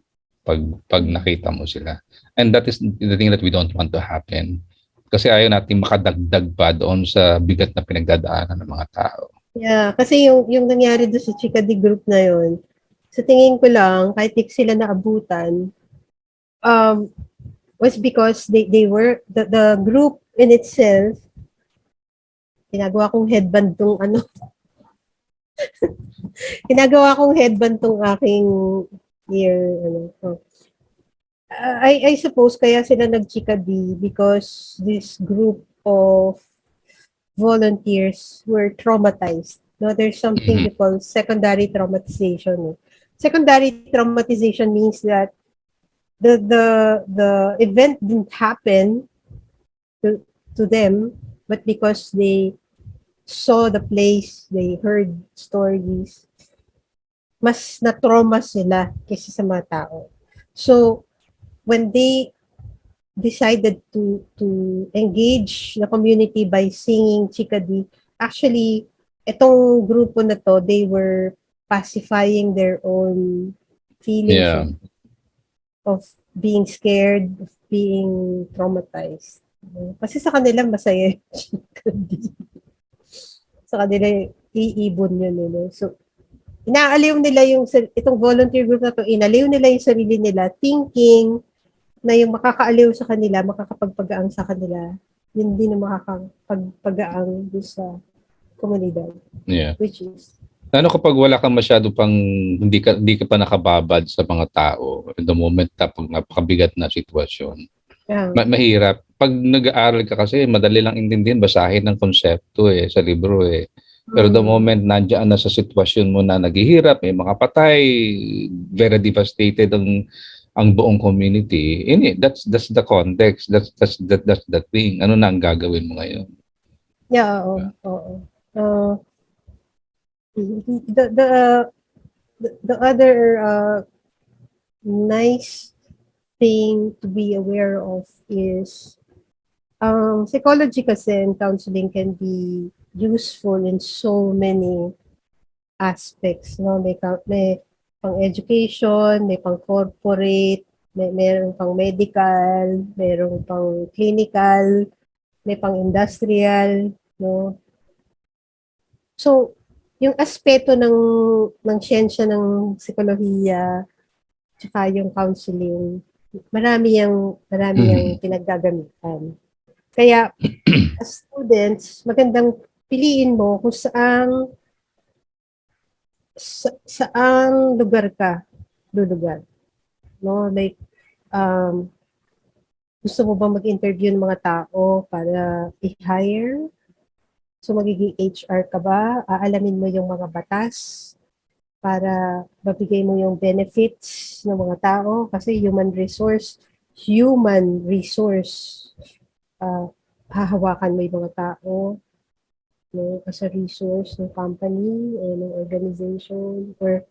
pag nakita mo sila. And that is the thing that we don't want to happen. Kasi ayaw natin makadagdag pa doon sa bigat na pinagdadaanan ng mga tao. Yeah, kasi yung nangyari doon sa Chikadi group na yon, sa tingin ko lang, kahit di sila naabutan, was because they were, the group in itself, ginagawa kong headband tong ano, ginagawa kong headband tong aking ear, ano, oh. I suppose kaya sila nag-Chikadi because this group of volunteers were traumatized. No, there's something we call secondary traumatization. No? Secondary traumatization means that the event didn't happen to them, but because they saw the place, they heard stories, mas na-trauma sila kaysa sa mga tao. So, when they decided to engage the community by singing Chikadi, actually, itong grupo na to, they were pacifying their own feelings Yeah. of being scared, of being traumatized. Kasi sa kanila masaya yung Chikadi. Sa kanila, iibon yun. So, inaaliw nila itong volunteer group na to, inaliw nila yung sarili nila, thinking na yung makakaaliw sa kanila, makakapagpagaang sa kanila, yun din ang makakapagpagaang doon sa komunidad. Yeah. Which is, Ano kapag wala kang masyado pang hindi ka pa nakababad sa mga tao in the moment na pag napakabigat na sitwasyon. Mahirap. Pag nag-aaral ka kasi, madali lang intindihin, basahin ng konsepto sa libro Pero the moment nandiyan na sa sitwasyon mo na naghihirap, may mga patay, very devastated ang buong community. That's the context. That's the thing. Ano na ang gagawin mo ngayon? Yeah, oo. The other nice thing to be aware of is psychology kasi and counseling can be useful in so many aspects. No? May pang education, may pang corporate, meron pang medical, meron pang clinical, may pang industrial, no? So, yung aspeto ng siyensya ng psikolohiya tsaka yung counseling, marami yung pinaggagamitan. Kaya, as students, magandang piliin mo kung saang lugar ka lulugar. No? Like, gusto mo ba mag-interview ng mga tao para i-hire? So, magiging HR ka ba? Aalamin mo yung mga batas para mabigay mo yung benefits ng mga tao kasi human resource, hahawakan mo yung mga tao, no, as a resource ng company o ng organization, or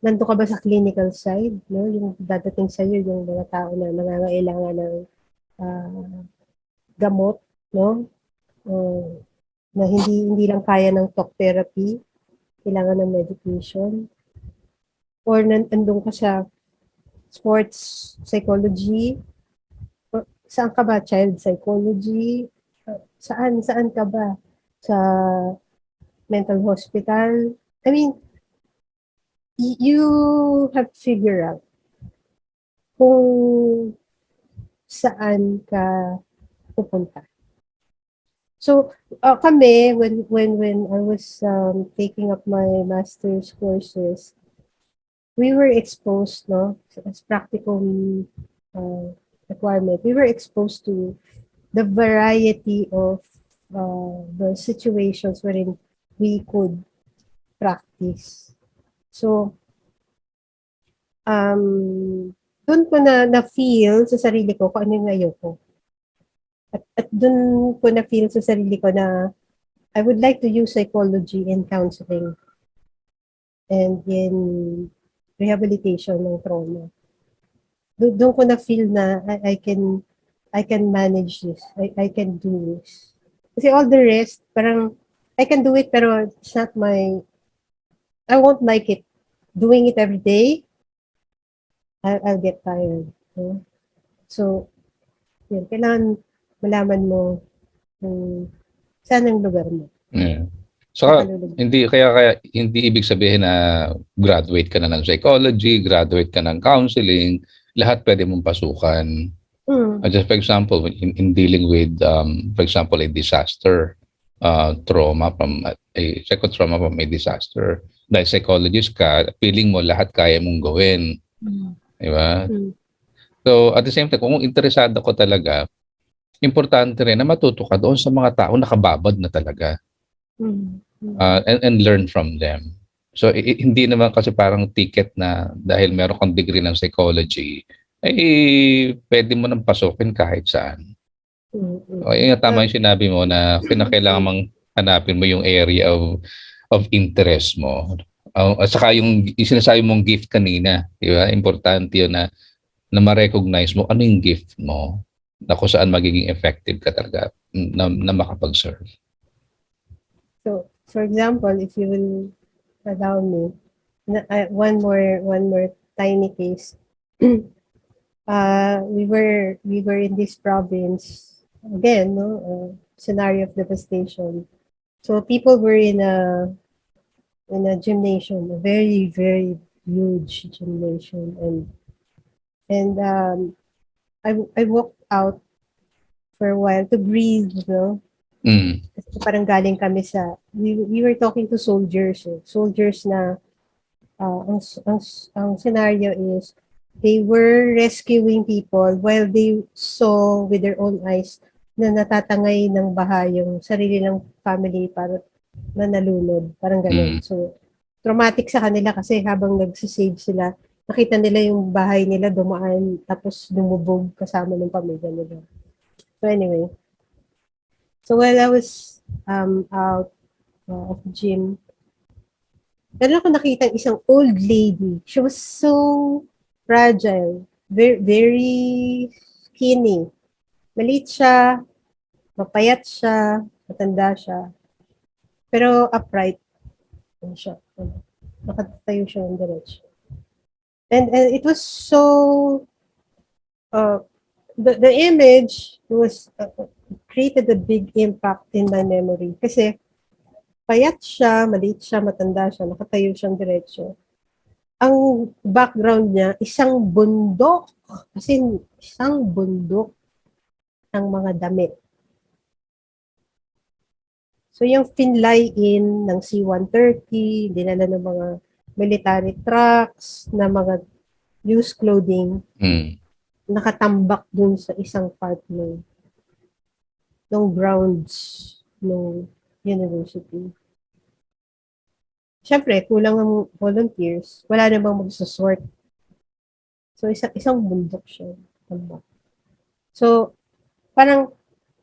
nandun ka ba sa clinical side, no, yung dadating sa'yo yung mga tao na nangangailangan ng gamot, no, na hindi lang kaya ng talk therapy, kailangan ng medication, or nandun ka sa sports psychology, saan ka ba? Child psychology? Saan ka ba? Sa mental hospital? I mean, you have to figure out kung saan ka pupunta. So, kami, when I was taking up my master's courses, we were exposed, no, as practicum requirement, we were exposed to the variety of the situations wherein we could practice. So, doon ko na-feel sa sarili ko kung ano yung ayoko. At doon ko na-feel sa sarili ko na I would like to use psychology in counseling and in rehabilitation ng trauma. Doon ko na-feel na I can manage this. I can do this. Kasi all the rest, parang I can do it pero it's not I won't like it. doing it every day, I'll get tired. No? So, yun, kailangan malaman mo kung saan ang lugar mo. Yeah. Saka Saka lulubog. kaya hindi ibig sabihin na graduate ka na ng psychology, graduate ka ng counseling, lahat pwede mong pasukan. Just for example, in dealing with, for example, a disaster trauma from a second trauma from a disaster. Dahil psychologist ka, feeling mo lahat kaya mong gawin. Di ba? So, at the same time, kung interesado ko talaga, importante rin na matuto ka doon sa mga tao nakababad na talaga. And learn from them. So, hindi naman kasi parang ticket na dahil meron kang degree ng psychology, pwede mo nang pasukin kahit saan. Yung tama yung sinabi mo na kinakailangan mang hanapin mo yung area of interest mo. At saka yung sinasabi mong gift kanina, di ba? Importante yun na ma-recognize mo ano yung gift mo na kung saan magiging effective ka talaga na makapag-serve. So, for example, if you will allow me, one more tiny case. We were in this province again, no, scenario of devastation. So people were in a gymnasium, a very very huge gymnasium, and I walked out for a while to breathe, no. Kasi parang galing kami we were talking to soldiers, soldiers na ang scenario is they were rescuing people while they saw with their own eyes na natatangay ng baha yung sarili ng family para na nalunod, parang ganun. So, traumatic sa kanila kasi habang nagsisave sila, nakita nila yung bahay nila dumaan tapos lumubog kasama ng pamilya nila. So anyway, so while I was out of the gym, meron ako nakita isang old lady. She was so fragile, very, very skinny. Maliit siya, mapayat siya, matanda siya. Pero upright siya. Nakatayo siya ng diretso. And it was so, the image was, created a big impact in my memory. Kasi, payat siya, maliit siya, matanda siya, nakatayo siyang diretso. Ang background niya, isang bundok. Kasi isang bundok ng mga damit. So yung finlay-in ng C-130, dinala ng mga military trucks, na mga used clothing, nakatambak dun sa isang part ng grounds ng university. Siyempre, kulang ang volunteers, wala namang magsasort. So, isang bundok siya. So, parang,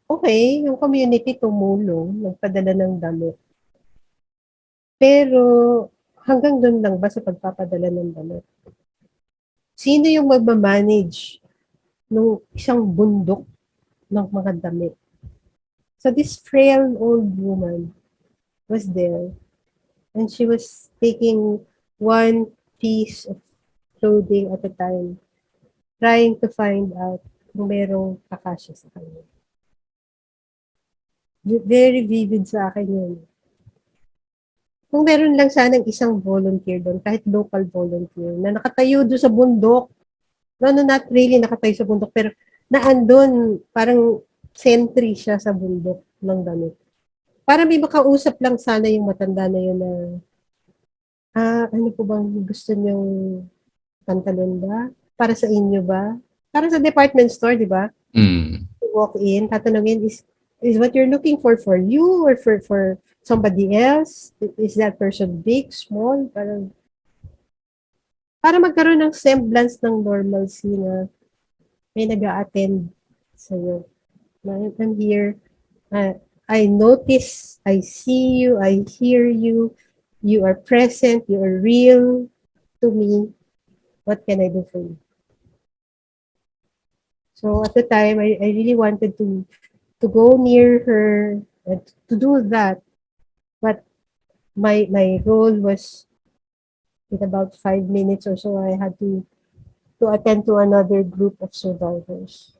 okay, yung community tumulong, nagpadala ng damit. Pero, hanggang doon lang ba sa pagpapadala ng damit? Sino yung magmamanage ng isang bundok ng mga damit? So, this frail old woman was there, and she was taking one piece of clothing at a time, trying to find out kung merong kakasya sa kanya. Very vivid sa akin yun. Kung meron lang sanang isang volunteer doon, kahit local volunteer, na nakatayo doon sa bundok, no, not really nakatayo sa bundok, pero naandun, parang sentry siya sa bundok ng damit. Para may makausap lang sana yung matanda na yun na, ano po bang gusto niyong pantalon ba? Para sa inyo ba? Para sa department store, di ba? Walk in, tatanungin, is what you're looking for you or for somebody else? Is that person big, small? Para magkaroon ng semblance ng normalcy na may nag-a-attend sa'yo. I'm here. I notice, I see you, I hear you, you are present, you are real to me. What can I do for you? So at the time, I really wanted to go near her and to do that. But my role was In about 5 minutes or so, I had to attend to another group of survivors.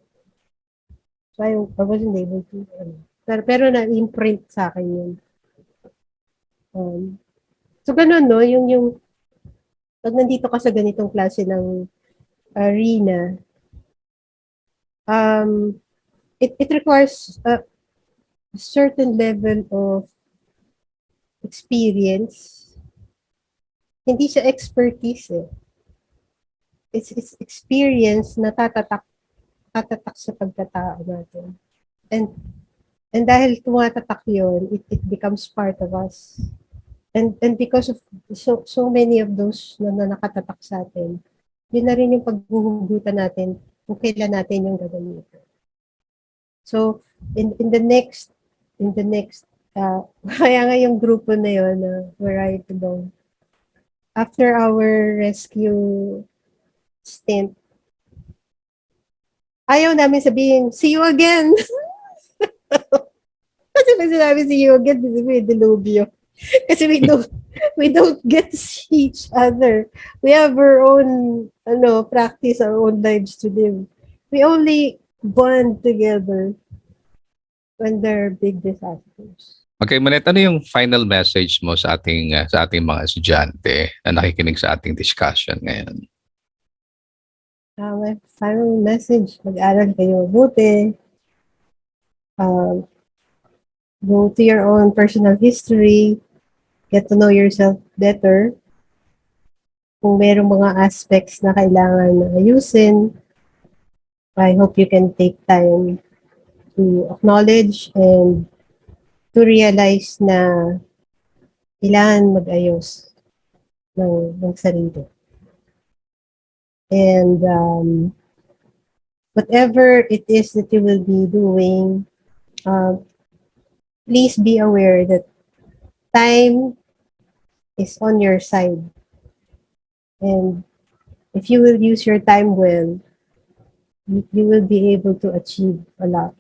So I wasn't able to, pero na-imprint sa akin yun. So ganun, no? Yung, pag nandito ka sa ganitong klase ng arena, it requires a certain level of experience. Hindi siya expertise eh. It's experience na tatatak sa pagkatao natin. And dahil tumatatak yun, it becomes part of us. And because of so many of those na nakatatak sa atin, yun na rin yung paghuhugutan natin kung kailan natin yung gagamitin. So, in the next, kaya nga yung grupo na yun, where I belong, after our rescue stint, ayaw namin sabihin, see you again! Kasi pag sinabi see you again, may dilubyo. Kasi we don't get to see each other. We have our own practice, our own lives to live. We only bond together when there are big disasters. Okay, Manette, ano yung final message mo sa ating mga estudyante na nakikinig sa ating discussion ngayon? My final message, mag-aral kayo mabuti. Go to your own personal history. Get to know yourself better. Kung merong mga aspects na kailangan ayusin, I hope you can take time to acknowledge and to realize na kailangan mag-ayos ng sarili. And whatever it is that you will be doing, please be aware that time is on your side. And if you will use your time well, you will be able to achieve a lot.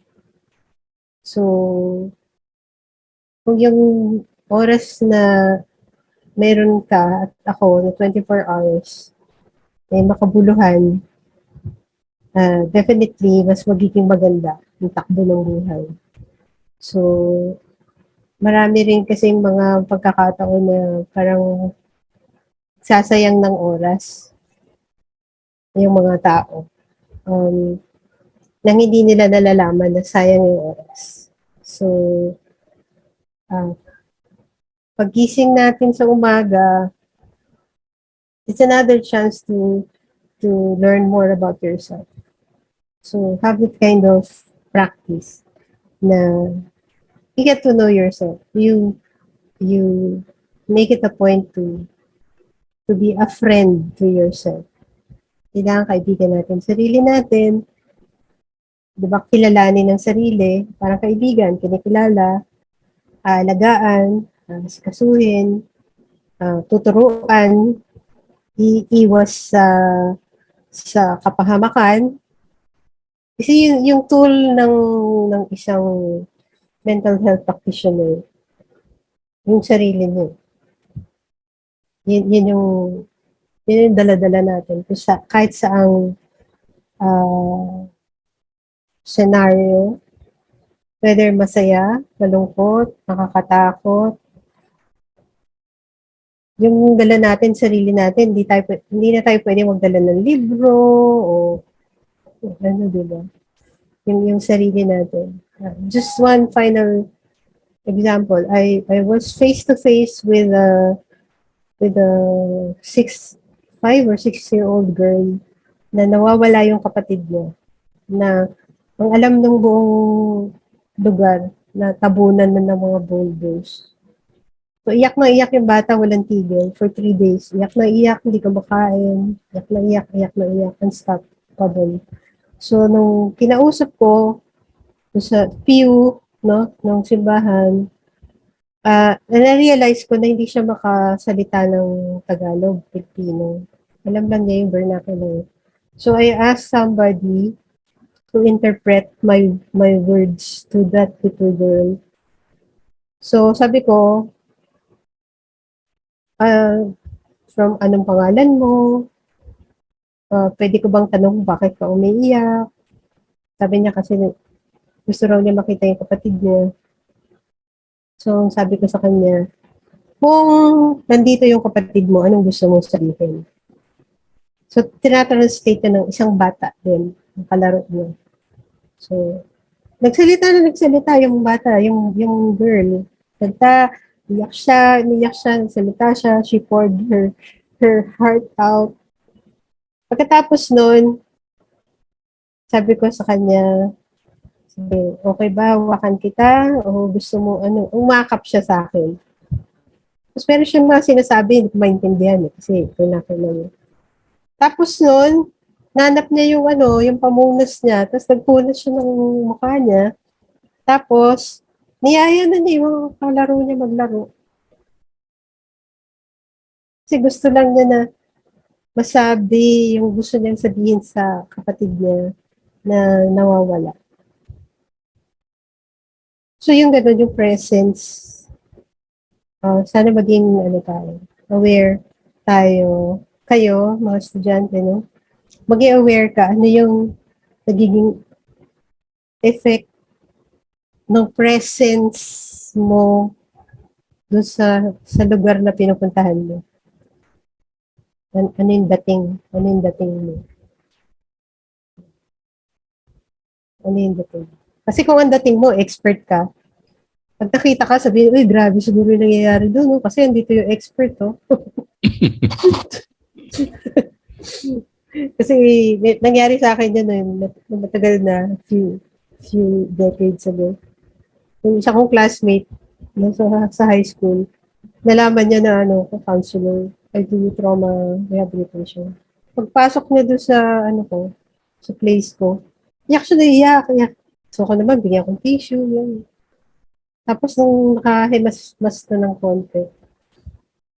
So, kung yung oras na meron ka at ako na 24 hours ay makabuluhan, definitely mas magiging maganda yung takbo ng buhay. So, marami rin kasi mga pagkakataon na parang sasayang ng oras yung mga tao. Nang hindi nila nalalaman na sayang yung oras. So, paggising natin sa umaga, it's another chance to learn more about yourself. So, have that kind of practice na you get to know yourself. You make it a point to be a friend to yourself. Kailangan kaibigan natin sarili natin. Diba, kilalanin ng sarili, parang kaibigan, kinikilala, alagaan, sikasuhin, tuturuan, iwas sa kapahamakan. Kasi yung tool ng isang mental health practitioner, yung sarili niyo. Yun yung dala-dala natin. Kahit saang scenario, whether masaya, malungkot, nakakatakot, yung dala natin, sarili natin, hindi na tayo pwede magdala ng libro o ano, diba? Yung sarili natin. Just one final example. I was face to face with a 5 or 6-year-old girl na nawawala yung kapatid niya, na ang alam ng buong lugar na tabunan na ng mga boulders. So, iyak na iyak yung bata, walang tigil for 3 days. Iyak na iyak, hindi ka makain. Iyak na iyak, unstoppable. So, nung kinausap ko sa pew, no, ng simbahan, na-realize ko na hindi siya makasalita ng Tagalog, Pilipino. Alam lang niya yung vernacular. So, I asked somebody to interpret my words to that little girl. So, sabi ko, from anong pangalan mo, pwede ko bang tanong bakit ka umiiyak? Sabi niya kasi gusto raw niya makita yung kapatid niya. So, sabi ko sa kanya, kung nandito yung kapatid mo, anong gusto mong sabihin? So, tinatranslate na ng isang bata din, ang kalaro niya. So, nagsalita yung bata, yung girl. Iyak siya, nagsalita siya, she poured her heart out. Pagkatapos nun, sabi ko sa kanya, sabi, okay ba, hawakan kita? O gusto mo, umakap siya sa akin. Tapos meron siyang mga sinasabi, hindi ko maintindihan kasi pinakailan niya. Tapos nun, nanap niya yung pamunas niya, tapos nagpunas siya ng mukha niya. Tapos, niyaya na niya yung kalaro niya maglaro. Kasi gusto lang niya na masabi yung gusto niyang sabihin sa kapatid niya na nawawala. So yung gano'n, yung presence, sana maging tayo, aware tayo, kayo, mga estudyante, no? Maging aware ka, ano yung nagiging effect ng presence mo doon sa lugar na pinupuntahan mo. Ano yung dating? Ano yung dating mo? Ano yung dating? Kasi kung ang dating mo, expert ka, pag nakita ka, sabihin, uy, grabe siguro yung nangyayari doon, no? Kasi andito yung expert, oh. Kasi nangyari sa akin yan, matagal na, few decades ago. Yung isa kong classmate, sa high school, nalaman niya na counselor, I do trauma rehabilitation. Pagpasok niya doon sa, sa place ko, iyak siya na iyak. So ako naman, bigyan akong tissue, yan. Tapos nung nakahimas na ng konti,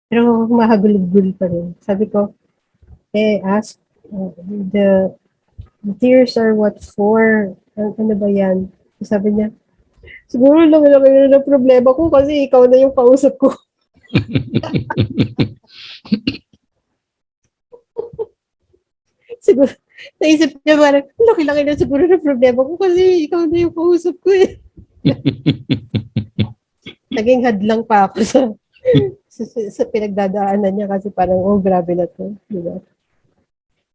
pero mahagulog-gul pa rin. Sabi ko, ask, the tears are what for? Ano ba yan? Sabi niya, siguro laki-laki na ng problema ko kasi ikaw na yung kausap ko. Siguro, naisip niya parang, laki-laki na siguro ng problema ko kasi ikaw na yung kausap ko eh. Naging hadlang pa ako sa pinagdadaanan niya kasi parang, oh, grabe na to. Diba?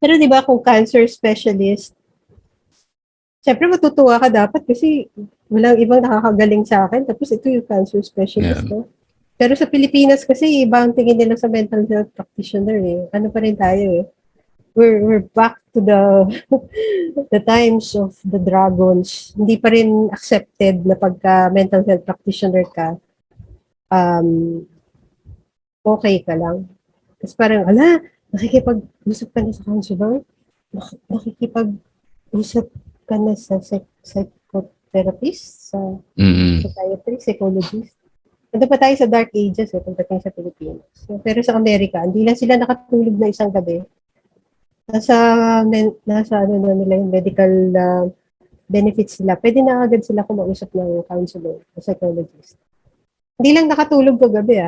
Pero di ba kung cancer specialist, syempre matutuwa ka dapat kasi walang ibang nakakagaling sa akin. Tapos ito yung cancer specialist. Yeah. No? Pero sa Pilipinas kasi, iba ang tingin nila sa mental health practitioner eh. Ano pa rin tayo eh. We're back to the times of the dragons. Hindi pa rin accepted na pagka mental health practitioner ka, okay ka lang. Kasi parang, nakikipag-usap ka na sa counselor? Nakikipag-usap ka na sa psychotherapist, sa psychiatrist, psychologist. Ito pa tayo sa dark ages pagdating sa Pilipinas. So, pero sa Amerika, hindi lang sila nakatulog na isang gabi. Nasa na nila yung medical benefits nila. Pwede na agad sila kumausap ng counselor o psychologist. Hindi lang nakatulog kagabi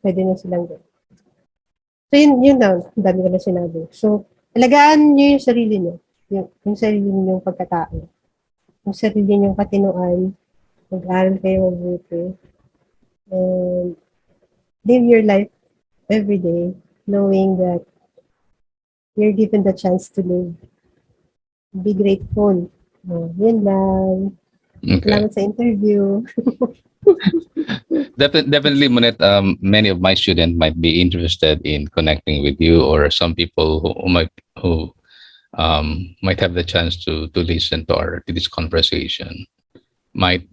pwede na silang gawin. So yun lang, ang dami ko na sinabi. So, alagaan nyo yung sarili nyo. Yung sarili nyo yung pagkatao. Yung sarili nyo yung katinuan. Mag-aaral kayo mabuti. And live your life every day knowing that you're given the chance to live. Be grateful. Yun lang. Okay. Salamat sa interview. Definitely, Monet. Many of my students might be interested in connecting with you, or some people who might have the chance to listen to this conversation might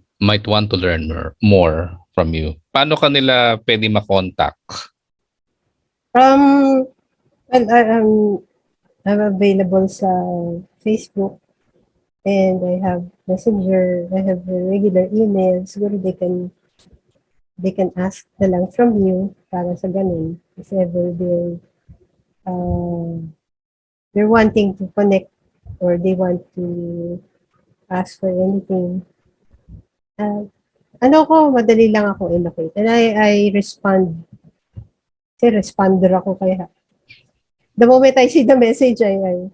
want to learn more from you. Paano kanila pwede ma-contact? Well, I'm available sa Facebook and I have Messenger, I have a regular email. Siguro they can ask na lang from you para sa ganun. If ever they're wanting to connect or they want to ask for anything. Madali lang ako in-locate. And I respond. Kasi responder ako kaya The moment I see the message, I'll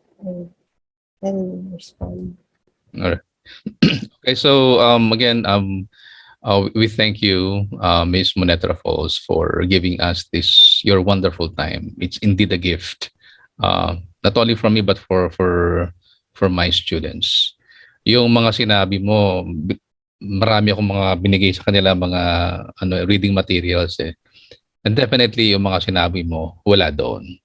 respond. All right. Okay, so again, we thank you, Ms. Monetra Falls, for giving us this your wonderful time. It's indeed a gift, not only from me but for my students. Yung mga sinabi mo, marami akong mga binigay sa kanila mga reading materials eh. And definitely yung mga sinabi mo wala doon.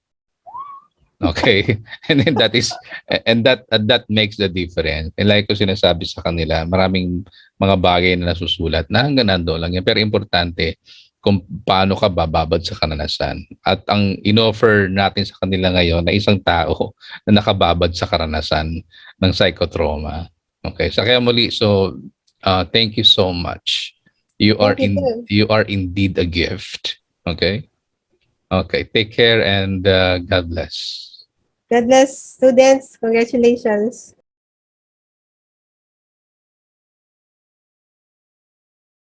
Okay? And then that makes the difference. And like ko sinasabi sa kanila, maraming mga bagay na nasusulat na hanggang nandoon lang yan. Pero importante kung paano ka bababad sa karanasan. At ang inoffer natin sa kanila ngayon na isang tao na nakababad sa karanasan ng psychotrauma. Okay? So kaya muli, so thank you so much. Thank you too. You are indeed a gift. Okay? Okay. Take care and God bless. God bless students. Congratulations.